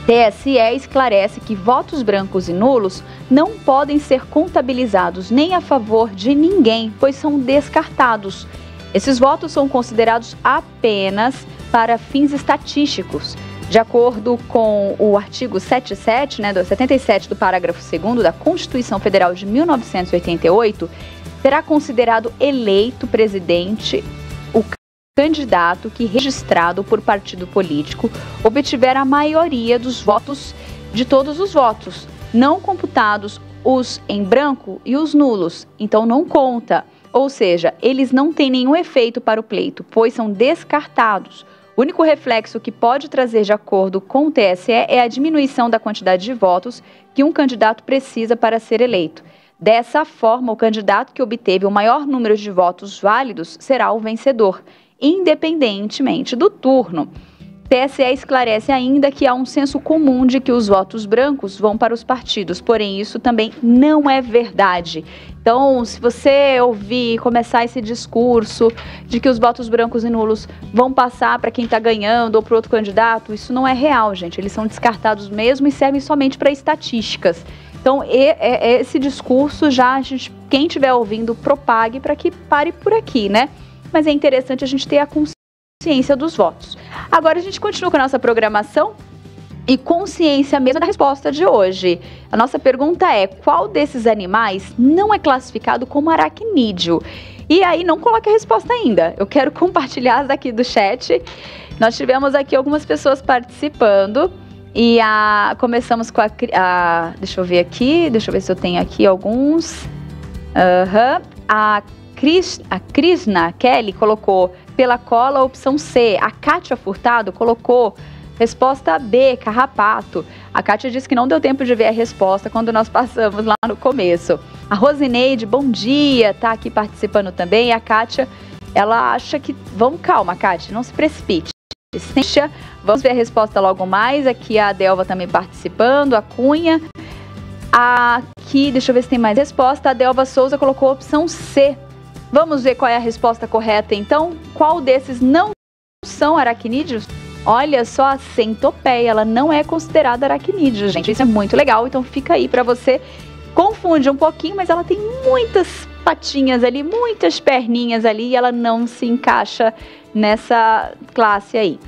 TSE esclarece que votos brancos e nulos não podem ser contabilizados nem a favor de ninguém, pois são descartados. Esses votos são considerados apenas para fins estatísticos. De acordo com o artigo 77, do 77 do parágrafo 2º da Constituição Federal de 1988, será considerado eleito presidente o candidato que, registrado por partido político, obtiver a maioria dos votos de todos os votos, não computados os em branco e os nulos, então não conta. Ou seja, eles não têm nenhum efeito para o pleito, pois são descartados. O único reflexo que pode trazer de acordo com o TSE é a diminuição da quantidade de votos que um candidato precisa para ser eleito. Dessa forma, o candidato que obteve o maior número de votos válidos será o vencedor, independentemente do turno. TSE esclarece ainda que há um senso comum de que os votos brancos vão para os partidos, porém isso também não é verdade. Então, se você ouvir começar esse discurso de que os votos brancos e nulos vão passar para quem está ganhando ou para outro candidato, isso não é real, gente. Eles são descartados mesmo e servem somente para estatísticas. Então, esse discurso já, quem estiver ouvindo, propague para que pare por aqui, né? Mas é interessante a gente ter a consciência dos votos. Agora a gente continua com a nossa programação e consciência mesmo da resposta de hoje. A nossa pergunta é: qual desses animais não é classificado como aracnídeo? E aí não coloque a resposta ainda. Eu quero compartilhar daqui do chat. Nós tivemos aqui algumas pessoas participando e começamos com deixa eu ver aqui, deixa eu ver se eu tenho aqui alguns. A Krishna Kelly colocou pela cola, opção C. A Kátia Furtado colocou resposta B, carrapato. A Kátia disse que não deu tempo de ver a resposta quando nós passamos lá no começo. A Rosineide, bom dia, tá aqui participando também. E a Kátia ela acha que... Calma, Kátia, não se precipite. Vamos ver a resposta logo mais. Aqui a Delva também participando, a Cunha. Aqui, deixa eu ver se tem mais resposta. A Delva Souza colocou a opção C. Vamos ver qual é a resposta correta, então. Qual desses não são aracnídeos? Olha só, a centopeia, ela não é considerada aracnídeo, gente. Isso é muito legal, então fica aí pra você. Confunde um pouquinho, mas ela tem muitas patinhas ali, muitas perninhas ali, e ela não se encaixa nessa classe aí.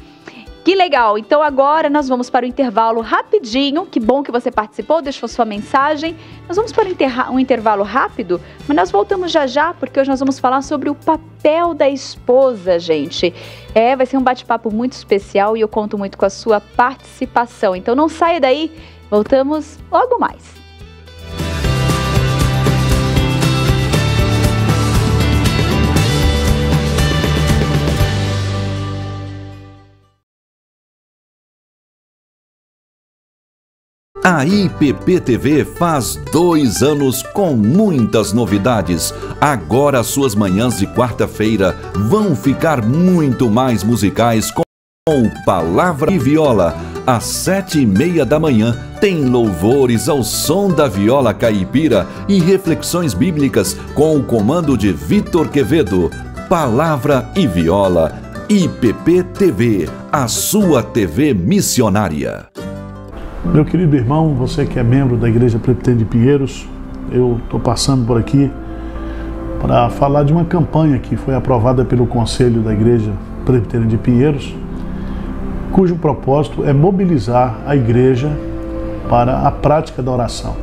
Que legal! Então agora nós vamos para o intervalo rapidinho. Que bom que você participou, deixou sua mensagem. Nós vamos para um intervalo rápido, mas nós voltamos já já, porque hoje nós vamos falar sobre o papel da esposa, gente. Vai ser um bate-papo muito especial e eu conto muito com a sua participação. Então não saia daí, voltamos logo mais. A IPP-TV faz 2 anos com muitas novidades. Agora suas manhãs de quarta-feira vão ficar muito mais musicais com Palavra e Viola. Às 7h30 da manhã tem louvores ao som da viola caipira e reflexões bíblicas com o comando de Vitor Quevedo. Palavra e Viola. IPP-TV, a sua TV missionária. Meu querido irmão, você que é membro da Igreja Presbiteriana de Pinheiros, eu estou passando por aqui para falar de uma campanha que foi aprovada pelo Conselho da Igreja Presbiteriana de Pinheiros, cujo propósito é mobilizar a igreja para a prática da oração.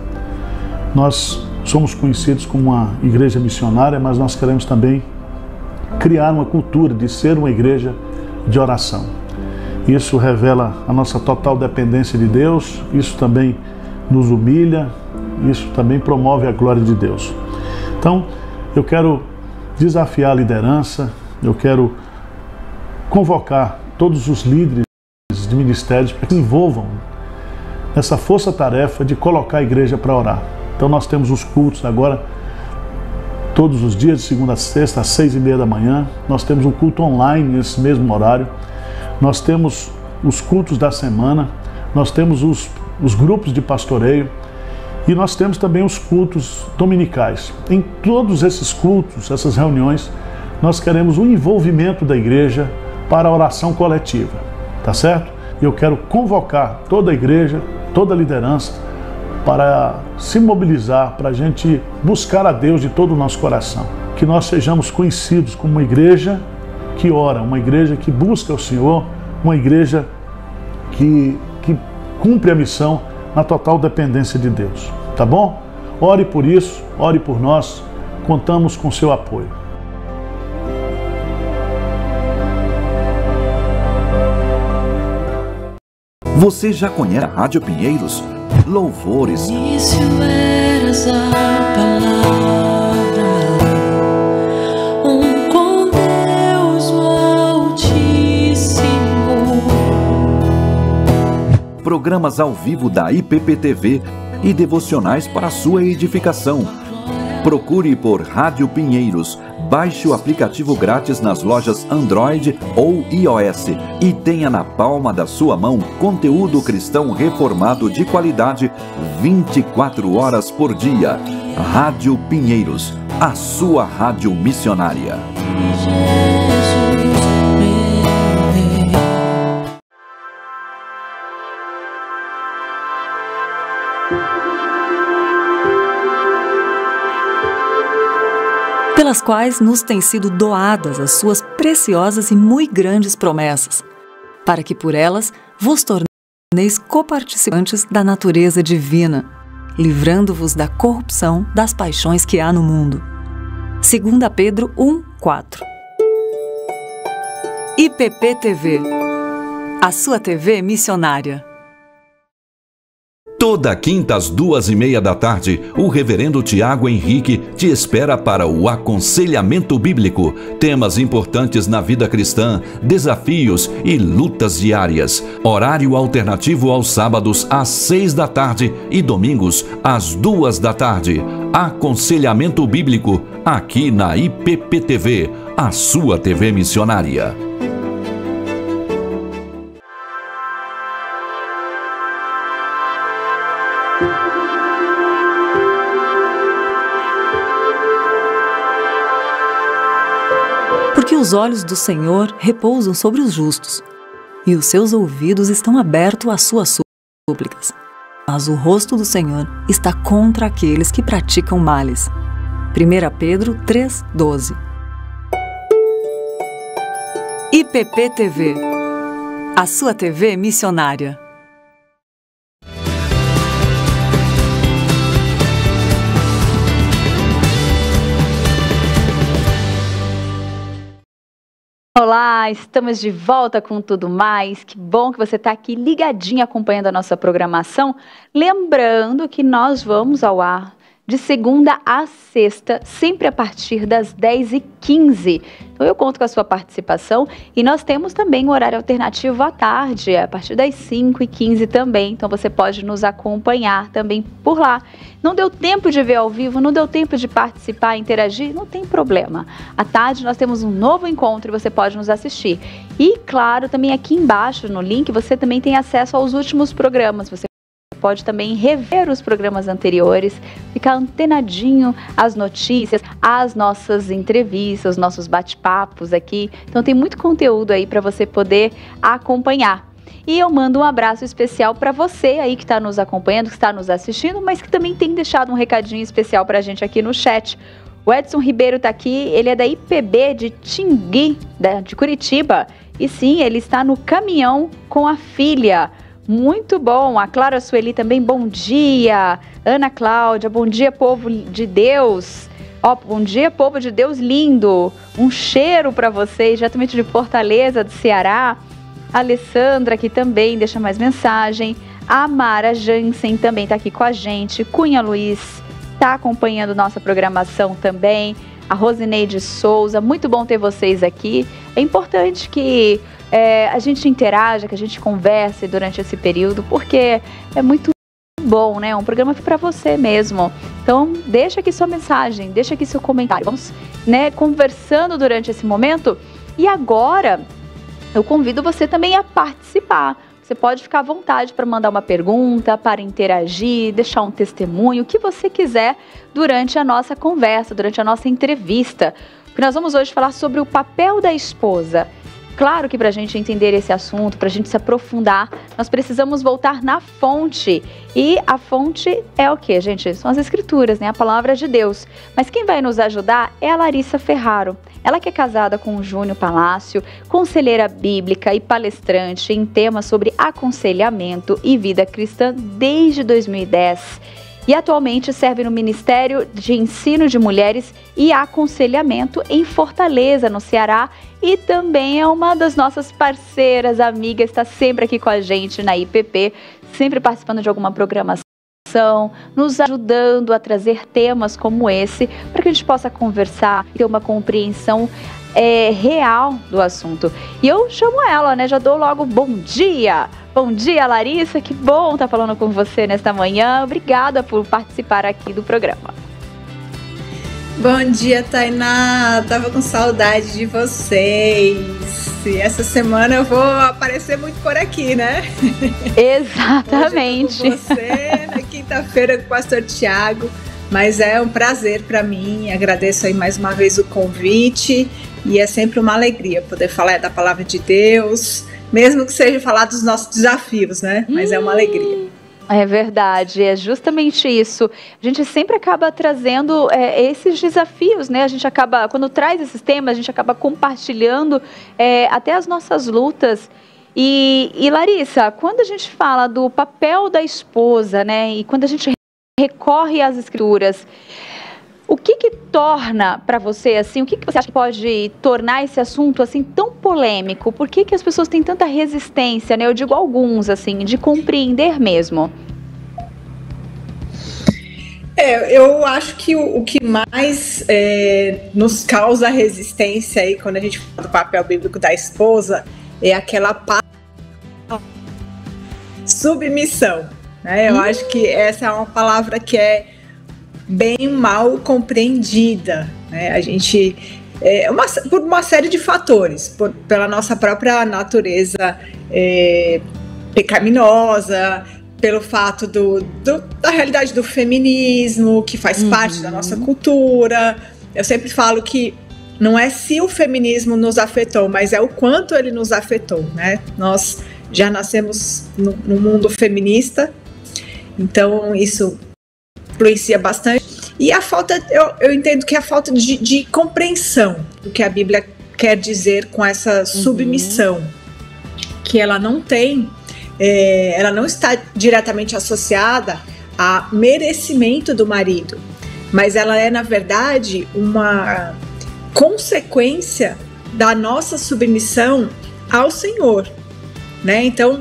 Nós somos conhecidos como uma igreja missionária, mas nós queremos também criar uma cultura de ser uma igreja de oração. Isso revela a nossa total dependência de Deus, isso também nos humilha, isso também promove a glória de Deus. Então, eu quero desafiar a liderança, eu quero convocar todos os líderes de ministérios para que se envolvam nessa força-tarefa de colocar a igreja para orar. Então, nós temos os cultos agora, todos os dias, de segunda a sexta, às 6h30 da manhã. Nós temos um culto online nesse mesmo horário. Nós temos os cultos da semana, nós temos os grupos de pastoreio e nós temos também os cultos dominicais. Em todos esses cultos, essas reuniões, nós queremos o envolvimento da igreja para a oração coletiva, tá certo? Eu quero convocar toda a igreja, toda a liderança para se mobilizar, para a gente buscar a Deus de todo o nosso coração. Que nós sejamos conhecidos como uma igreja que ora, uma igreja que busca o Senhor, uma igreja que cumpre a missão na total dependência de Deus. Tá bom? Ore por isso, ore por nós, contamos com seu apoio. Você já conhece a Rádio Pinheiros? Louvores. Início eras a palavra. Programas ao vivo da IPP-TV e devocionais para sua edificação. Procure por Rádio Pinheiros, baixe o aplicativo grátis nas lojas Android ou iOS e tenha na palma da sua mão conteúdo cristão reformado de qualidade 24 horas por dia. Rádio Pinheiros, a sua rádio missionária. Pelas quais nos têm sido doadas as suas preciosas e muito grandes promessas, para que por elas vos torneis coparticipantes da natureza divina, livrando-vos da corrupção das paixões que há no mundo. 2 Pedro 1:4. IPP-TV, a sua TV missionária. Toda quinta às 2h30 da tarde, o reverendo Tiago Henrique te espera para o aconselhamento bíblico, temas importantes na vida cristã, desafios e lutas diárias. Horário alternativo aos sábados às 6 da tarde e domingos às 2 da tarde. Aconselhamento bíblico aqui na IPP-TV, a sua TV missionária. Porque os olhos do Senhor repousam sobre os justos, e os seus ouvidos estão abertos às suas súplicas. Mas o rosto do Senhor está contra aqueles que praticam males. 1 Pedro 3:12. IPP TV, a sua TV missionária. Olá, estamos de volta com Tudo Mais. Que bom que você está aqui ligadinho acompanhando a nossa programação. Lembrando que nós vamos ao ar de segunda a sexta, sempre a partir das 10h15. Então eu conto com a sua participação e nós temos também um horário alternativo à tarde, a partir das 5h15 também. Então você pode nos acompanhar também por lá. Não deu tempo de ver ao vivo, não deu tempo de participar, interagir, não tem problema. À tarde nós temos um novo encontro e você pode nos assistir. E claro, também aqui embaixo no link você também tem acesso aos últimos programas. Você pode também rever os programas anteriores, ficar antenadinho às notícias, às nossas entrevistas, os nossos bate-papos aqui. Então tem muito conteúdo aí para você poder acompanhar. E eu mando um abraço especial para você aí que está nos acompanhando, que está nos assistindo, mas que também tem deixado um recadinho especial para a gente aqui no chat. O Edson Ribeiro está aqui, ele é da IPB de Tingui, de Curitiba. E sim, ele está no caminhão com a filha. Muito bom. A Clara Sueli também, bom dia. Ana Cláudia, bom dia, povo de Deus. Bom dia, povo de Deus lindo. Um cheiro para vocês, diretamente de Fortaleza, do Ceará. A Alessandra aqui também deixa mais mensagem. A Mara Jansen também está aqui com a gente. Cunha Luiz está acompanhando nossa programação também. A Rosineide Souza, muito bom ter vocês aqui. É importante que a gente interaja, que a gente converse durante esse período, porque é muito bom, né? Um programa para você mesmo. Então, deixa aqui sua mensagem, deixa aqui seu comentário. Vamos, né, conversando durante esse momento. E agora, eu convido você também a participar. Você pode ficar à vontade para mandar uma pergunta, para interagir, deixar um testemunho, o que você quiser durante a nossa conversa, durante a nossa entrevista. Porque nós vamos hoje falar sobre o papel da esposa. Claro que para a gente entender esse assunto, para a gente se aprofundar, nós precisamos voltar na fonte. E a fonte é o quê, gente? São as escrituras, né? A palavra de Deus. Mas quem vai nos ajudar é a Larissa Ferraro. Ela que é casada com o Júnior Palácio, conselheira bíblica e palestrante em temas sobre aconselhamento e vida cristã desde 2010. E atualmente serve no Ministério de Ensino de Mulheres e Aconselhamento em Fortaleza, no Ceará, e também é uma das nossas parceiras, amigas, está sempre aqui com a gente na IPP, sempre participando de alguma programação, nos ajudando a trazer temas como esse, para que a gente possa conversar e ter uma compreensão real do assunto. E eu chamo ela, né? Já dou logo bom dia! Bom dia, Larissa, que bom estar falando com você nesta manhã. Obrigada por participar aqui do programa. Bom dia, Tainá. Tava com saudade de vocês. E essa semana eu vou aparecer muito por aqui, né? Exatamente. Hoje eu tô com você, na quinta-feira com o pastor Tiago. Mas é um prazer para mim. Agradeço aí mais uma vez o convite. E é sempre uma alegria poder falar da palavra de Deus, mesmo que seja falar dos nossos desafios, né? Mas é uma alegria. É verdade, é justamente isso. A gente sempre acaba trazendo esses desafios, né? A gente acaba, quando traz esses temas, a gente acaba compartilhando até as nossas lutas. E Larissa, quando a gente fala do papel da esposa, né? E quando a gente recorre às escrituras, o que torna para você assim, o que você acha que pode tornar esse assunto assim tão polêmico? Por que as pessoas têm tanta resistência, né? Eu digo alguns assim, de compreender mesmo. Eu acho que o que mais nos causa resistência aí quando a gente fala do papel bíblico da esposa é aquela submissão, né? Eu acho que essa é uma palavra que é bem mal compreendida, né? A gente por uma série de fatores, pela nossa própria natureza pecaminosa, pelo fato da realidade do feminismo, que faz parte da nossa cultura. Eu sempre falo que não é se o feminismo nos afetou, mas é o quanto ele nos afetou, né? Nós já nascemos no mundo feminista, então isso influencia bastante. E a falta, eu entendo que a falta de compreensão do que a Bíblia quer dizer com essa submissão, que ela não tem, ela não está diretamente associada a merecimento do marido, mas ela é, na verdade, uma consequência da nossa submissão ao Senhor, né? Então,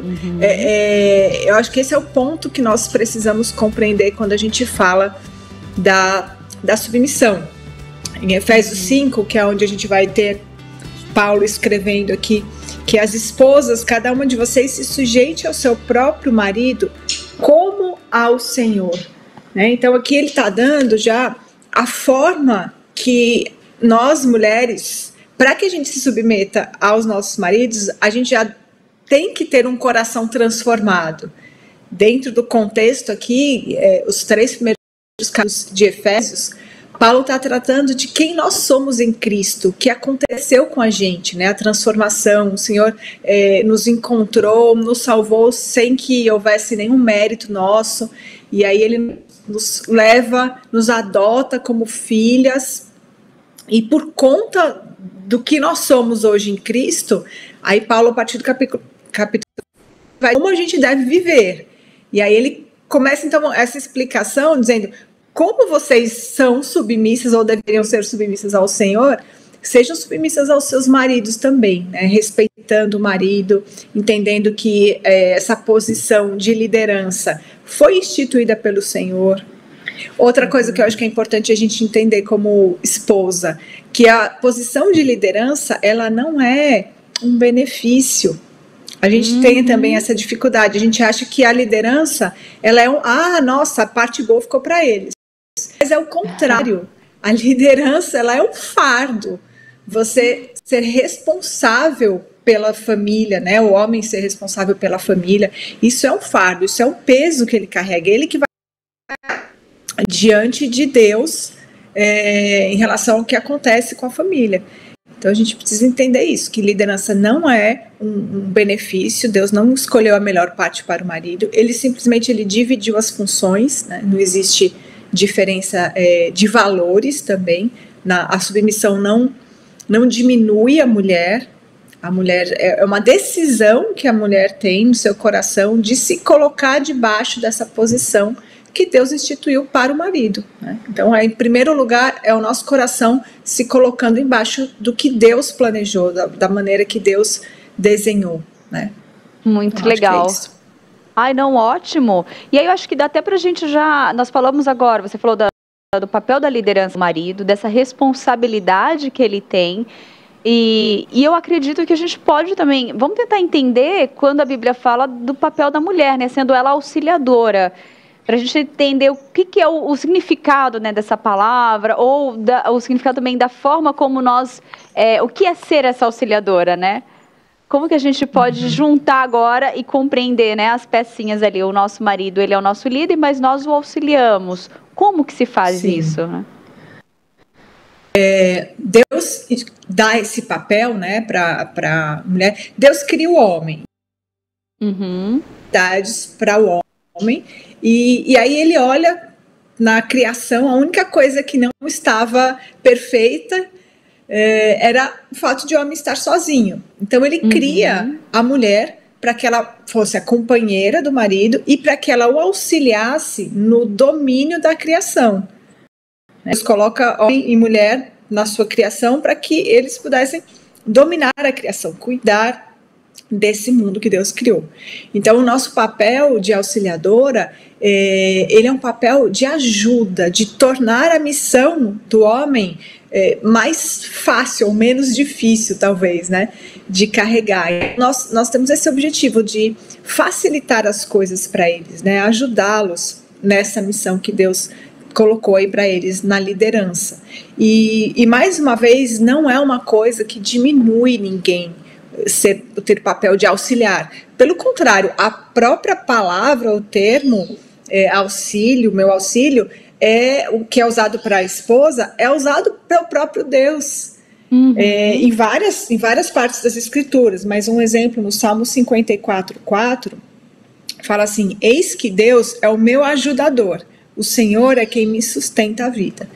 eu acho que esse é o ponto que nós precisamos compreender quando a gente fala da submissão. Em Efésios 5, que é onde a gente vai ter Paulo escrevendo aqui, que as esposas, cada uma de vocês, se sujeite ao seu próprio marido como ao Senhor, né? Então aqui ele está dando já a forma que nós mulheres, para que a gente se submeta aos nossos maridos, a gente já tem que ter um coração transformado. Dentro do contexto aqui, os 3 primeiros capítulos de Efésios, Paulo está tratando de quem nós somos em Cristo, o que aconteceu com a gente, né? A transformação, o Senhor nos encontrou, nos salvou sem que houvesse nenhum mérito nosso, e aí Ele nos leva, nos adota como filhas, e por conta do que nós somos hoje em Cristo, aí Paulo, a partir do capítulo vai como a gente deve viver, e aí ele começa então essa explicação dizendo: como vocês são submissas ou deveriam ser submissas ao Senhor, sejam submissas aos seus maridos também, né? Respeitando o marido, entendendo que essa posição de liderança foi instituída pelo Senhor. Outra coisa que eu acho que é importante a gente entender como esposa, que a posição de liderança, ela não é um benefício. A gente tem também essa dificuldade, a gente acha que a liderança, ela é nossa, a parte boa ficou para eles. Mas é o contrário, a liderança, ela é um fardo. Você ser responsável pela família, né? O homem ser responsável pela família, isso é um fardo, isso é um peso que ele carrega, ele que vai diante de Deus em relação ao que acontece com a família. Então a gente precisa entender isso, que liderança não é um benefício, Deus não escolheu a melhor parte para o marido, ele simplesmente dividiu as funções, né? Não existe diferença de valores também, a submissão não diminui a mulher é uma decisão que a mulher tem no seu coração de se colocar debaixo dessa posição que Deus instituiu para o marido, né? Então, em primeiro lugar, é o nosso coração se colocando embaixo do que Deus planejou, da maneira que Deus desenhou, né? Muito legal. Ai, não, ótimo. E aí eu acho que dá até pra gente nós falamos agora, você falou do papel da liderança do marido, dessa responsabilidade que ele tem, e eu acredito que a gente pode também, vamos tentar entender quando a Bíblia fala do papel da mulher, né, sendo ela auxiliadora, para a gente entender o que é o significado, né, dessa palavra, ou o significado também da forma como nós, o que é ser essa auxiliadora, né? Como que a gente pode juntar agora e compreender, né, as pecinhas ali? O nosso marido, ele é o nosso líder, mas nós o auxiliamos. Como que se faz isso, né? Deus dá esse papel, né, para a mulher. Deus cria o homem. Para o homem. E aí ele olha na criação, a única coisa que não estava perfeita era o fato de o homem estar sozinho. Então ele cria a mulher para que ela fosse a companheira do marido e para que ela o auxiliasse no domínio da criação. Deus coloca homem e mulher na sua criação para que eles pudessem dominar a criação, cuidar desse mundo que Deus criou. Então o nosso papel de auxiliadora, ele é um papel de ajuda, de tornar a missão do homem mais fácil ou menos difícil, talvez, né, de carregar. Nós temos esse objetivo de facilitar as coisas para eles, né, ajudá-los nessa missão que Deus colocou aí para eles na liderança. E mais uma vez, não é uma coisa que diminui ninguém ter papel de auxiliar. Pelo contrário, a própria palavra, o termo auxílio, meu auxílio, o que é usado para a esposa, é usado pelo próprio Deus. Em várias partes das Escrituras, mas um exemplo no Salmo 54:4 fala assim: eis que Deus é o meu ajudador, o Senhor é quem me sustenta a vida.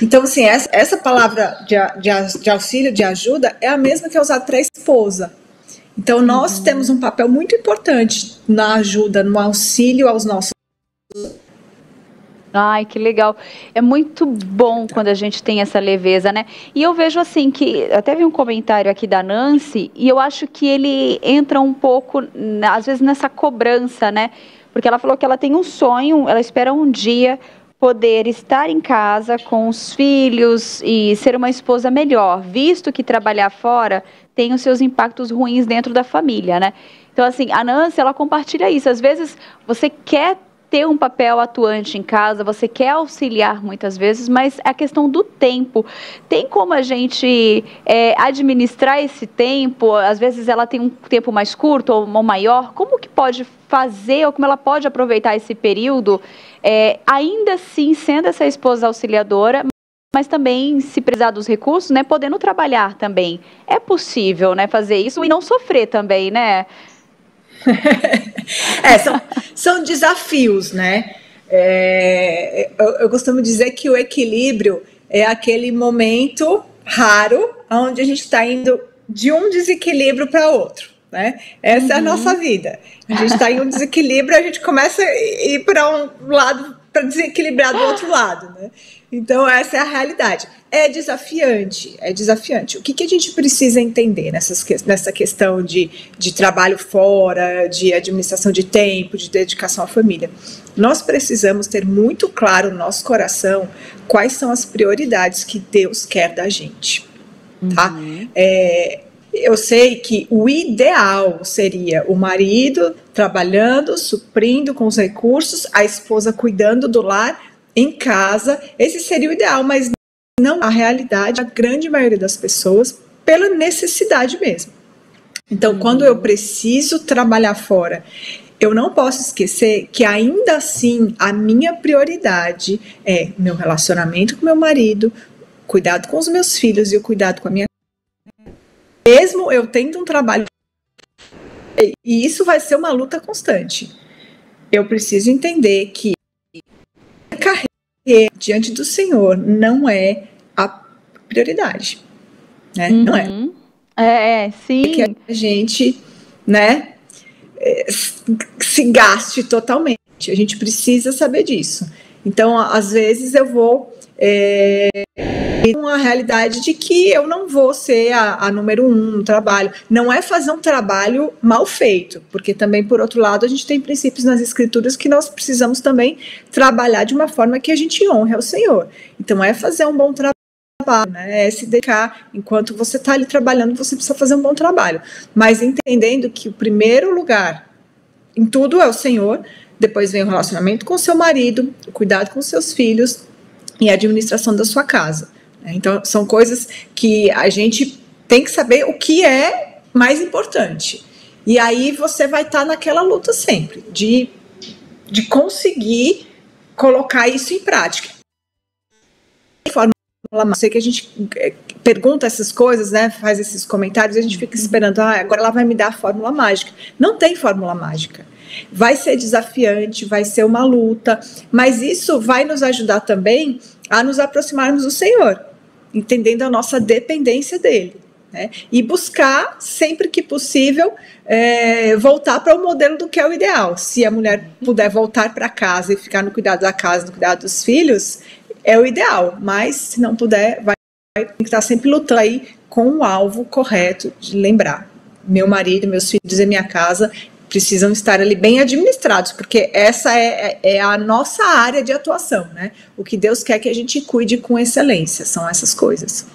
Então, assim, essa palavra de auxílio, de ajuda, é a mesma que é usada para a esposa. Então, nós temos um papel muito importante na ajuda, no auxílio aos nossos. Ai, que legal. É muito bom quando a gente tem essa leveza, né? E eu vejo assim que, até vi um comentário aqui da Nancy, e eu acho que ele entra um pouco, às vezes, nessa cobrança, né? Porque ela falou que ela tem um sonho, ela espera um dia poder estar em casa com os filhos e ser uma esposa melhor, visto que trabalhar fora tem os seus impactos ruins dentro da família, né? Então, assim, a Nancy, ela compartilha isso. Às vezes, você quer ter um papel atuante em casa, você quer auxiliar muitas vezes, mas a questão do tempo, tem como a gente administrar esse tempo? Às vezes ela tem um tempo mais curto ou maior, como que pode fazer, ou como ela pode aproveitar esse período, ainda assim sendo essa esposa auxiliadora, mas também, se precisar dos recursos, né, podendo trabalhar também. É possível, né, fazer isso e não sofrer também, né? São desafios, né? Eu costumo dizer que o equilíbrio é aquele momento raro onde a gente está indo de um desequilíbrio para outro, né? Essa é a nossa vida. A gente está em um desequilíbrio, a gente começa a ir para um lado para desequilibrar do outro lado, né? Então essa é a realidade. É desafiante. O que a gente precisa entender nessa questão de trabalho fora, de administração de tempo, de dedicação à família? Nós precisamos ter muito claro no nosso coração quais são as prioridades que Deus quer da gente, tá? Eu sei que o ideal seria o marido trabalhando, suprindo com os recursos, a esposa cuidando do lar em casa. Esse seria o ideal, mas não a realidade, a grande maioria das pessoas, pela necessidade mesmo. Então, quando eu preciso trabalhar fora, eu não posso esquecer que ainda assim a minha prioridade é meu relacionamento com meu marido, cuidado com os meus filhos e o cuidado com a minha. Mesmo eu tendo um trabalho, e isso vai ser uma luta constante, eu preciso entender que a carreira diante do Senhor não é a prioridade, né? Não é. Sim. Que a gente, né, se gaste totalmente. A gente precisa saber disso. Então, às vezes eu vou uma realidade de que eu não vou ser a número 1 no trabalho. Não é fazer um trabalho mal feito, porque também, por outro lado, a gente tem princípios nas Escrituras que nós precisamos também trabalhar de uma forma que a gente honre ao Senhor. Então, é fazer um bom trabalho, né? É se dedicar. Enquanto você está ali trabalhando, você precisa fazer um bom trabalho. Mas entendendo que o primeiro lugar em tudo é o Senhor, depois vem o relacionamento com o seu marido, o cuidado com os seus filhos e a administração da sua casa. Então, são coisas que a gente tem que saber o que é mais importante. E aí você vai estar naquela luta sempre, de conseguir colocar isso em prática. Eu sei que a gente pergunta essas coisas, né, faz esses comentários, e a gente fica esperando, agora ela vai me dar a fórmula mágica. Não tem fórmula mágica. Vai ser desafiante, vai ser uma luta, mas isso vai nos ajudar também a nos aproximarmos do Senhor, entendendo a nossa dependência dele, né? E buscar, sempre que possível, voltar para o modelo do que é o ideal. Se a mulher puder voltar para casa e ficar no cuidado da casa, no cuidado dos filhos, é o ideal, mas se não puder, vai ter que estar sempre lutando aí com o alvo correto de lembrar. Meu marido, meus filhos e minha casa precisam estar ali bem administrados, porque essa é a nossa área de atuação, né? O que Deus quer que a gente cuide com excelência, são essas coisas.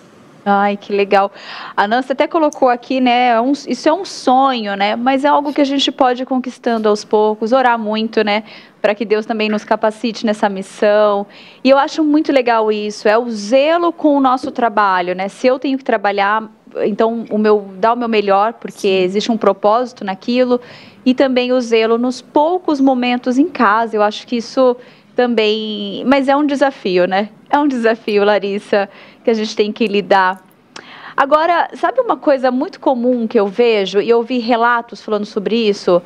Ai, que legal. A Nancy até colocou aqui, né, isso é um sonho, né, mas é algo que a gente pode ir conquistando aos poucos, orar muito, né, para que Deus também nos capacite nessa missão. E eu acho muito legal isso, é o zelo com o nosso trabalho, né, se eu tenho que trabalhar, então dar o meu melhor, porque existe um propósito naquilo, e também o zelo nos poucos momentos em casa. Eu acho que isso também, mas é um desafio, né? É um desafio, Larissa, que a gente tem que lidar. Agora, sabe uma coisa muito comum que eu vejo, e eu vi relatos falando sobre isso,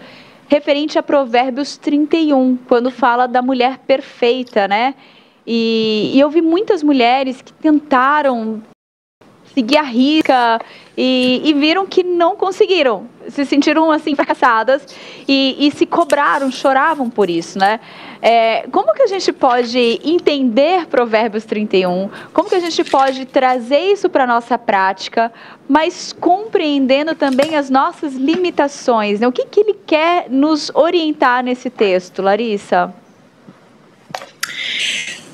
referente a Provérbios 31, quando fala da mulher perfeita, né? E eu vi muitas mulheres que tentaram seguir a risca e viram que não conseguiram, se sentiram assim fracassadas e se cobraram, choravam por isso, né? Como que a gente pode entender Provérbios 31? Como que a gente pode trazer isso para a nossa prática, mas compreendendo também as nossas limitações, né? O que ele quer nos orientar nesse texto, Larissa?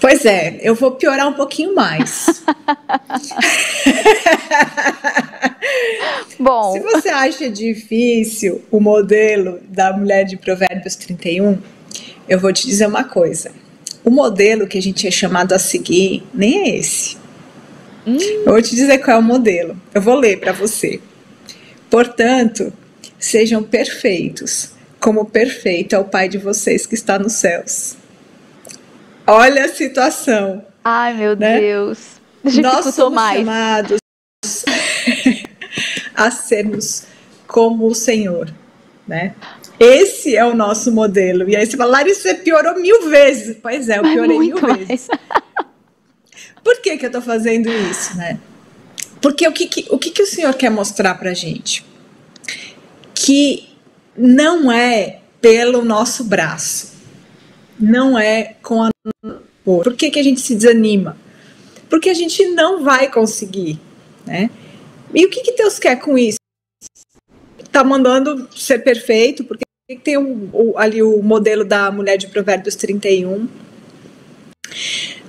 Pois é, eu vou piorar um pouquinho mais. Bom, se você acha difícil o modelo da mulher de Provérbios 31, eu vou te dizer uma coisa. O modelo que a gente é chamado a seguir nem é esse. Eu vou te dizer qual é o modelo. Eu vou ler para você. Portanto, sejam perfeitos, como perfeito é o Pai de vocês que está nos céus. Olha a situação. Ai, meu Deus. Nós somos chamados a sermos como o Senhor, né? Esse é o nosso modelo. E aí você fala, Larissa, você piorou 1000 vezes. Pois é, eu piorei 1000 vezes. Por que eu estou fazendo isso, né? Porque o que o Senhor quer mostrar pra gente? Que não é pelo nosso braço. Não é com a... Por que a gente se desanima? Porque a gente não vai conseguir, né? E o que Deus quer com isso? Tá mandando ser perfeito, porque tem ali o modelo da mulher de Provérbios 31.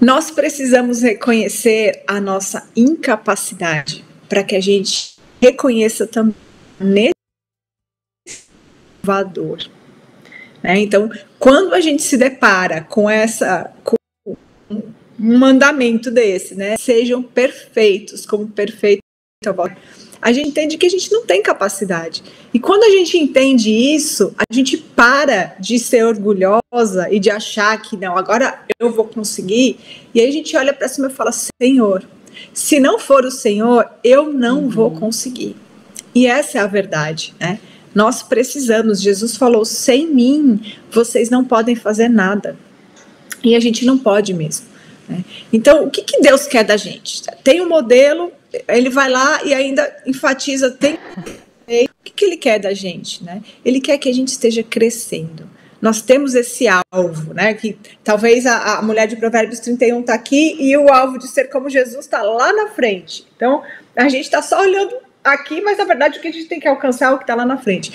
Nós precisamos reconhecer a nossa incapacidade para que a gente reconheça também nesse Salvador. Né? Então, quando a gente se depara com um mandamento desse, né? Sejam perfeitos, como perfeito é o vosso, a gente entende que a gente não tem capacidade. E quando a gente entende isso, a gente para de ser orgulhosa e de achar que não, agora eu vou conseguir. E aí a gente olha para cima e fala, Senhor, se não for o Senhor, eu não vou conseguir. E essa é a verdade, né? Nós precisamos, Jesus falou, sem mim, vocês não podem fazer nada. E a gente não pode mesmo. Né? Então, o que Deus quer da gente? Tem um modelo, ele vai lá e ainda enfatiza, o que Ele quer da gente? Né? Ele quer que a gente esteja crescendo. Nós temos esse alvo, né? Que talvez a mulher de Provérbios 31 está aqui e o alvo de ser como Jesus está lá na frente. Então, a gente está só olhando aqui, mas na verdade o que a gente tem que alcançar é o que está lá na frente.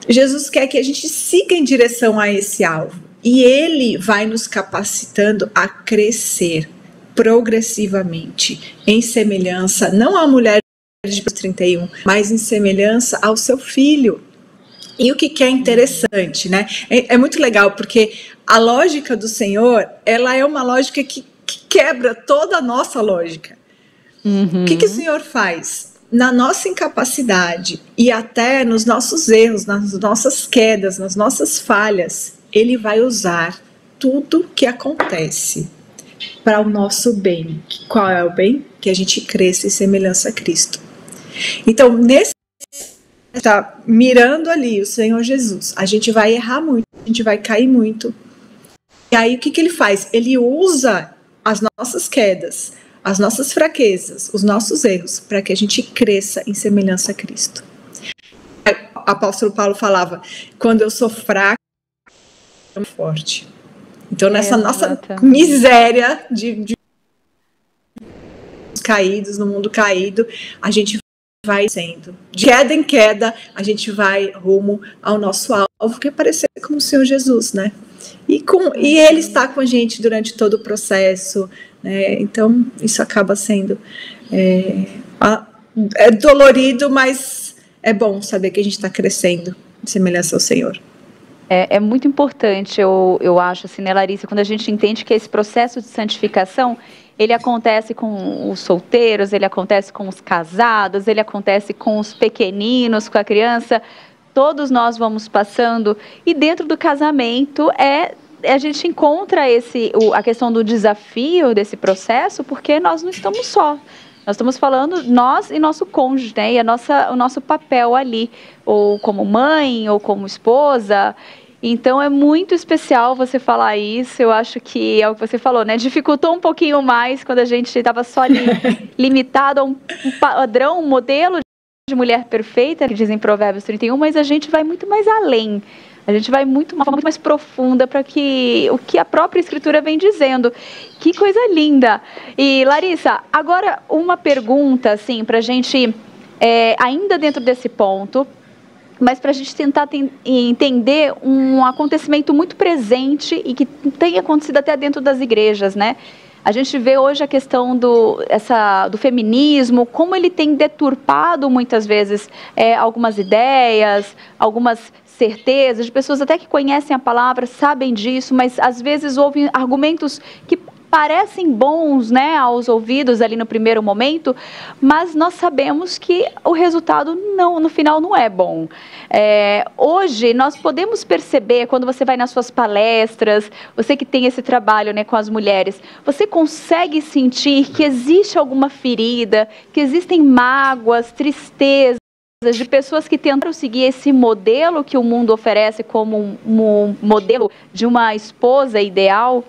Jesus quer que a gente siga em direção a esse alvo e Ele vai nos capacitando a crescer progressivamente em semelhança, não à mulher de 31, mas em semelhança ao seu filho. E o que é interessante, né? É muito legal, porque a lógica do Senhor, ela é uma lógica que quebra toda a nossa lógica. O que o Senhor faz? Na nossa incapacidade e até nos nossos erros, nas nossas quedas, nas nossas falhas, Ele vai usar tudo que acontece para o nosso bem. Qual é o bem? Que a gente cresça em semelhança a Cristo. Então, está mirando ali o Senhor Jesus, a gente vai errar muito, a gente vai cair muito. E aí o que Ele faz? Ele usa as nossas quedas, as nossas fraquezas, os nossos erros, para que a gente cresça em semelhança a Cristo. O apóstolo Paulo falava, quando eu sou fraco, eu sou forte. Então nessa nossa miséria de caídos, no mundo caído, a gente vai sendo. De queda em queda, a gente vai rumo ao nosso alvo, que é parecer com o Senhor Jesus, né? E Ele está com a gente durante todo o processo, né? Então isso acaba sendo dolorido, mas é bom saber que a gente está crescendo em semelhança ao Senhor. É muito importante, eu acho, assim, né, Larissa, quando a gente entende que esse processo de santificação, ele acontece com os solteiros, ele acontece com os casados, ele acontece com os pequeninos, com a criança, todos nós vamos passando, e dentro do casamento a gente encontra a questão do desafio desse processo, porque nós não estamos só. Nós estamos falando nós e nosso cônjuge, né? E o nosso papel ali, ou como mãe, ou como esposa. Então é muito especial você falar isso. Eu acho que é o que você falou, né? Dificultou um pouquinho mais quando a gente estava só ali limitado a um padrão, um modelo de mulher perfeita, que dizem Provérbios 31, mas a gente vai muito mais além. A gente vai uma forma muito mais profunda para o que a própria Escritura vem dizendo. Que coisa linda! E, Larissa, agora uma pergunta, assim, para a gente, ainda dentro desse ponto, mas para a gente tentar entender um acontecimento muito presente e que tem acontecido até dentro das igrejas, né? A gente vê hoje a questão do feminismo, como ele tem deturpado muitas vezes algumas ideias, algumas certezas, de pessoas até que conhecem a palavra, sabem disso, mas às vezes ouvem argumentos que parecem bons, né, aos ouvidos ali no primeiro momento, mas nós sabemos que o resultado no final não é bom. Hoje nós podemos perceber, quando você vai nas suas palestras, você que tem esse trabalho, né, com as mulheres, você consegue sentir que existe alguma ferida, que existem mágoas, tristezas, de pessoas que tentaram seguir esse modelo que o mundo oferece como um modelo de uma esposa ideal,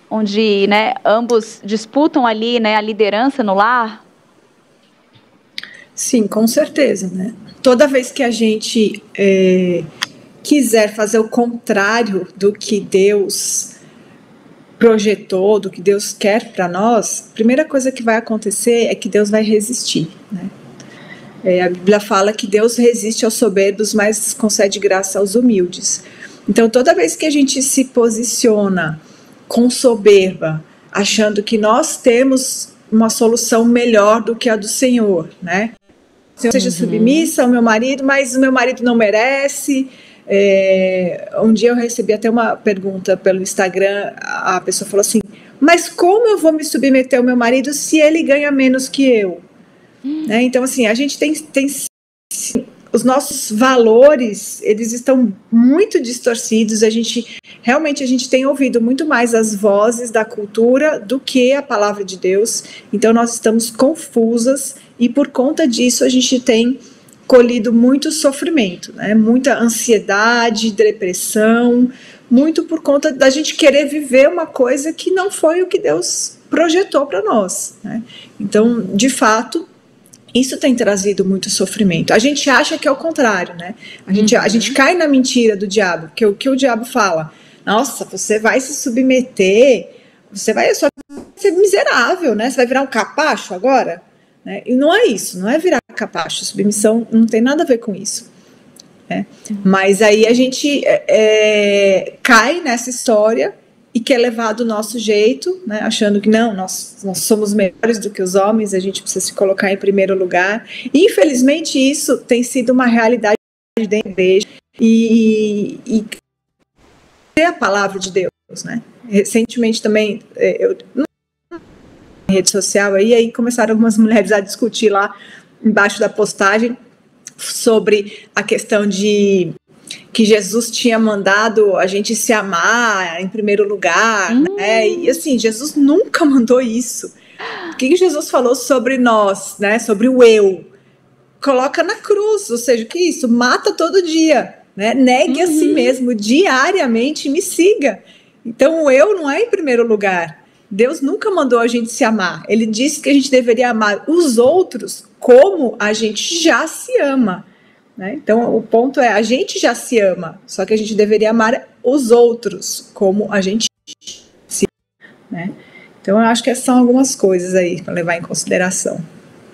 onde, né, ambos disputam ali, né, a liderança no lar? Sim, com certeza, né? Toda vez que a gente quiser fazer o contrário do que Deus projetou, do que Deus quer para nós, a primeira coisa que vai acontecer é que Deus vai resistir, né? A Bíblia fala que Deus resiste aos soberbos, mas concede graça aos humildes. Então, toda vez que a gente se posiciona com soberba, achando que nós temos uma solução melhor do que a do Senhor, né? Eu seja submissa ao meu marido, mas o meu marido não merece. Um dia eu recebi até uma pergunta pelo Instagram, a pessoa falou assim, mas como eu vou me submeter ao meu marido se ele ganha menos que eu? Né? Então, assim, a gente tem os nossos valores, eles estão muito distorcidos. Realmente a gente tem ouvido muito mais as vozes da cultura do que a palavra de Deus. Então nós estamos confusas e por conta disso a gente tem colhido muito sofrimento, né? Muita ansiedade, depressão, muito por conta da gente querer viver uma coisa que não foi o que Deus projetou para nós, né? Então, de fato, isso tem trazido muito sofrimento. A gente acha que é o contrário, né? A gente cai na mentira do diabo, que o que o diabo fala, nossa, você vai se submeter, você vai só ser miserável, né? Você vai virar um capacho agora? Né? E não é isso, não é virar capacho. Submissão não tem nada a ver com isso. Né? Mas aí a gente cai nessa história e quer levar do nosso jeito, né, achando que não, nós somos melhores do que os homens, a gente precisa se colocar em primeiro lugar. E, infelizmente, isso tem sido uma realidade dentro da igreja e é a palavra de Deus, né? Recentemente também, eu na rede social, aí começaram algumas mulheres a discutir lá embaixo da postagem sobre a questão de que Jesus tinha mandado a gente se amar em primeiro lugar, né? E assim, Jesus nunca mandou isso. O que Jesus falou sobre nós, né? Sobre o eu? Coloca na cruz, ou seja, o que é isso? Mata todo dia, né? Negue a si mesmo diariamente e me siga. Então o eu não é em primeiro lugar. Deus nunca mandou a gente se amar. Ele disse que a gente deveria amar os outros como a gente já se ama. Né? Então o ponto é, a gente já se ama, só que a gente deveria amar os outros como a gente se ama, né? Então eu acho que essas são algumas coisas aí para levar em consideração.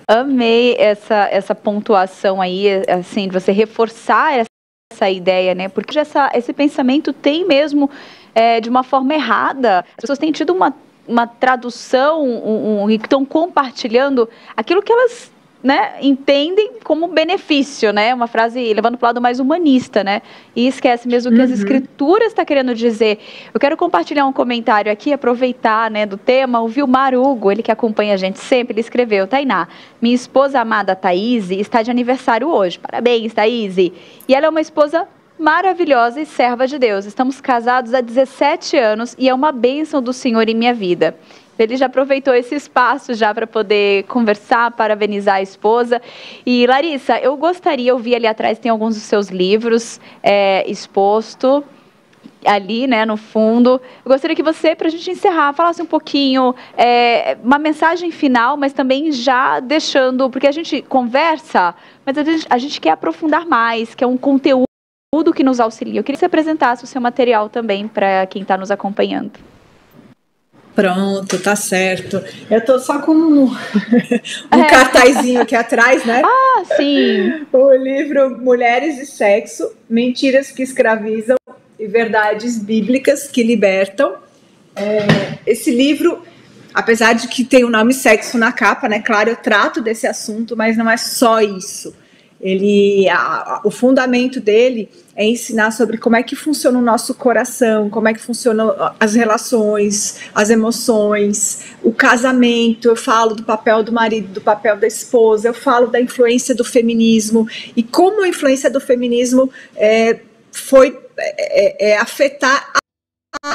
Amei essa pontuação aí, assim, de você reforçar essa ideia, né? Porque esse pensamento tem mesmo, de uma forma errada, as pessoas têm tido uma uma tradução, e estão compartilhando aquilo que elas, né, entendem como benefício, né? Uma frase levando para o lado mais humanista, né? E esquece mesmo o que as escrituras estão querendo dizer. Eu quero compartilhar um comentário aqui, aproveitar, né, do tema. O Vilmar Hugo, ele que acompanha a gente sempre, ele escreveu: Tainá, minha esposa amada Thaís está de aniversário hoje. Parabéns, Thaís. E ela é uma esposa maravilhosa e serva de Deus. Estamos casados há 17 anos e é uma bênção do Senhor em minha vida. Ele já aproveitou esse espaço já para poder conversar, parabenizar a esposa. E Larissa, eu gostaria, eu vi ali atrás, tem alguns dos seus livros exposto ali, né, no fundo. Eu gostaria que você, para a gente encerrar, falasse um pouquinho, uma mensagem final, mas também já deixando, porque a gente conversa, mas a gente quer aprofundar mais, que é um conteúdo que nos auxilia. Eu queria que você apresentasse o seu material também para quem está nos acompanhando. Pronto, tá certo. Eu tô só com um cartazinho aqui atrás, né? Ah, sim! O livro Mulheres e Sexo, Mentiras que Escravizam e Verdades Bíblicas que Libertam. Esse livro, apesar de que tem o nome sexo na capa, né? Claro, eu trato desse assunto, mas não é só isso. O fundamento dele é ensinar sobre como é que funciona o nosso coração, como é que funcionam as relações, as emoções, o casamento. Eu falo do papel do marido, do papel da esposa, eu falo da influência do feminismo e como a influência do feminismo foi afetar o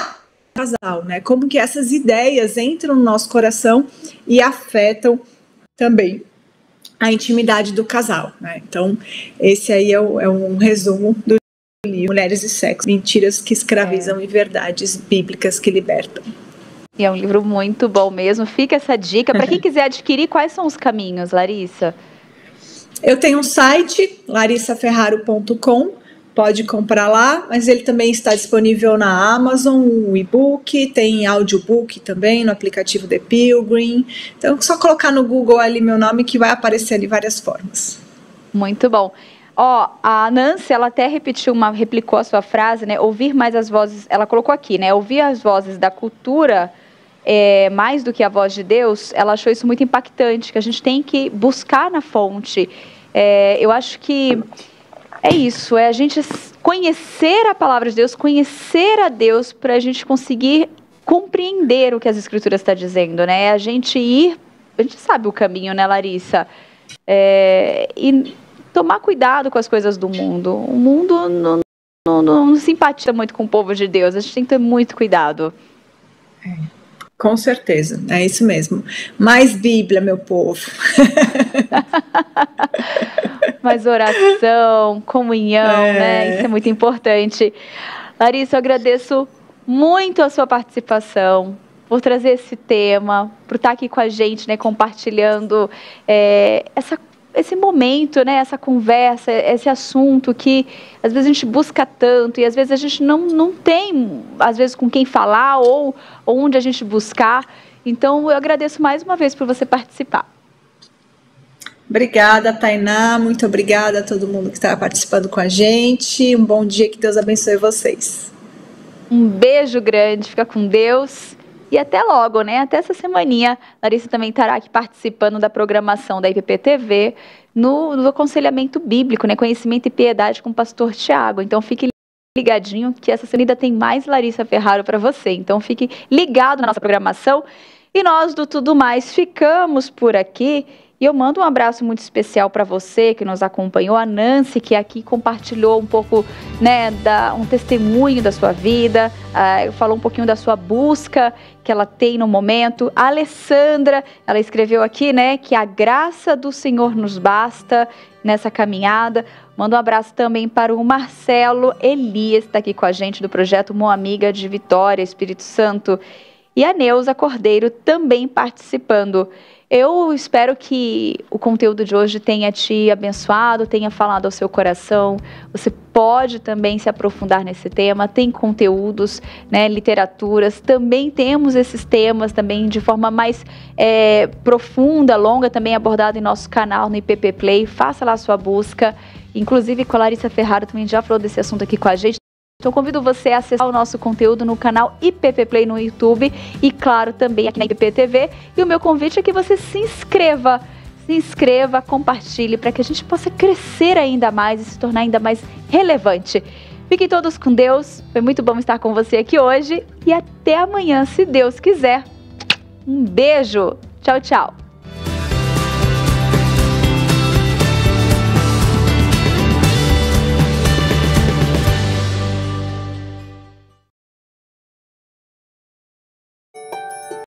casal, né? Como que essas ideias entram no nosso coração e afetam também a intimidade do casal, né? Então, esse aí é um resumo do livro Mulheres e Sexo, Mentiras que Escravizam e Verdades Bíblicas que Libertam. E é um livro muito bom mesmo. Fica essa dica. Para quem quiser adquirir, quais são os caminhos, Larissa? Eu tenho um site, larissaferraro.com, pode comprar lá, mas ele também está disponível na Amazon, o e-book, tem audiobook também no aplicativo The Pilgrim. Então, é só colocar no Google ali meu nome que vai aparecer ali várias formas. Muito bom. Ó, a Nancy, ela até replicou a sua frase, né? Ouvir mais as vozes, ela colocou aqui, né? Ouvir as vozes da cultura mais do que a voz de Deus. Ela achou isso muito impactante, que a gente tem que buscar na fonte. Eu acho que é isso, é a gente conhecer a palavra de Deus, conhecer a Deus para a gente conseguir compreender o que as escrituras estão dizendo, né? A gente sabe o caminho, né, Larissa? E tomar cuidado com as coisas do mundo. O mundo não simpatiza muito com o povo de Deus, a gente tem que ter muito cuidado. Com certeza, é isso mesmo. Mais Bíblia, meu povo. Mais oração, comunhão, né? Isso é muito importante. Larissa, eu agradeço muito a sua participação, por trazer esse tema, por estar aqui com a gente, né, compartilhando esse momento, né, essa conversa, esse assunto que às vezes a gente busca tanto e às vezes a gente não tem, às vezes, com quem falar ou onde a gente buscar. Então, eu agradeço mais uma vez por você participar. Obrigada, Tainá. Muito obrigada a todo mundo que está participando com a gente. Um bom dia, que Deus abençoe vocês. Um beijo grande, fica com Deus. E até logo, né? Até essa semaninha. Larissa também estará aqui participando da programação da IPP-TV no aconselhamento bíblico, né? Conhecimento e piedade com o pastor Tiago. Então fique ligadinho que essa semana ainda tem mais Larissa Ferraro para você. Então fique ligado na nossa programação. E nós do Tudo Mais ficamos por aqui. E eu mando um abraço muito especial para você que nos acompanhou, a Nancy, que aqui compartilhou um pouco, né, um testemunho da sua vida, falou um pouquinho da sua busca que ela tem no momento. A Alessandra, ela escreveu aqui, né, que a graça do Senhor nos basta nessa caminhada. Mando um abraço também para o Marcelo Elias, que está aqui com a gente do projeto Mão Amiga de Vitória, Espírito Santo. E a Neuza Cordeiro também participando. Eu espero que o conteúdo de hoje tenha te abençoado, tenha falado ao seu coração. Você pode também se aprofundar nesse tema, tem conteúdos, né, literaturas. Também temos esses temas também de forma mais profunda, longa, também abordado em nosso canal no IPP Play. Faça lá a sua busca. Inclusive, com a Larissa Ferraro também já falou desse assunto aqui com a gente. Então convido você a acessar o nosso conteúdo no canal IPP Play no YouTube e, claro, também aqui na IPP TV. E o meu convite é que você se inscreva, compartilhe, para que a gente possa crescer ainda mais e se tornar ainda mais relevante. Fiquem todos com Deus, foi muito bom estar com você aqui hoje e até amanhã, se Deus quiser. Um beijo, tchau, tchau.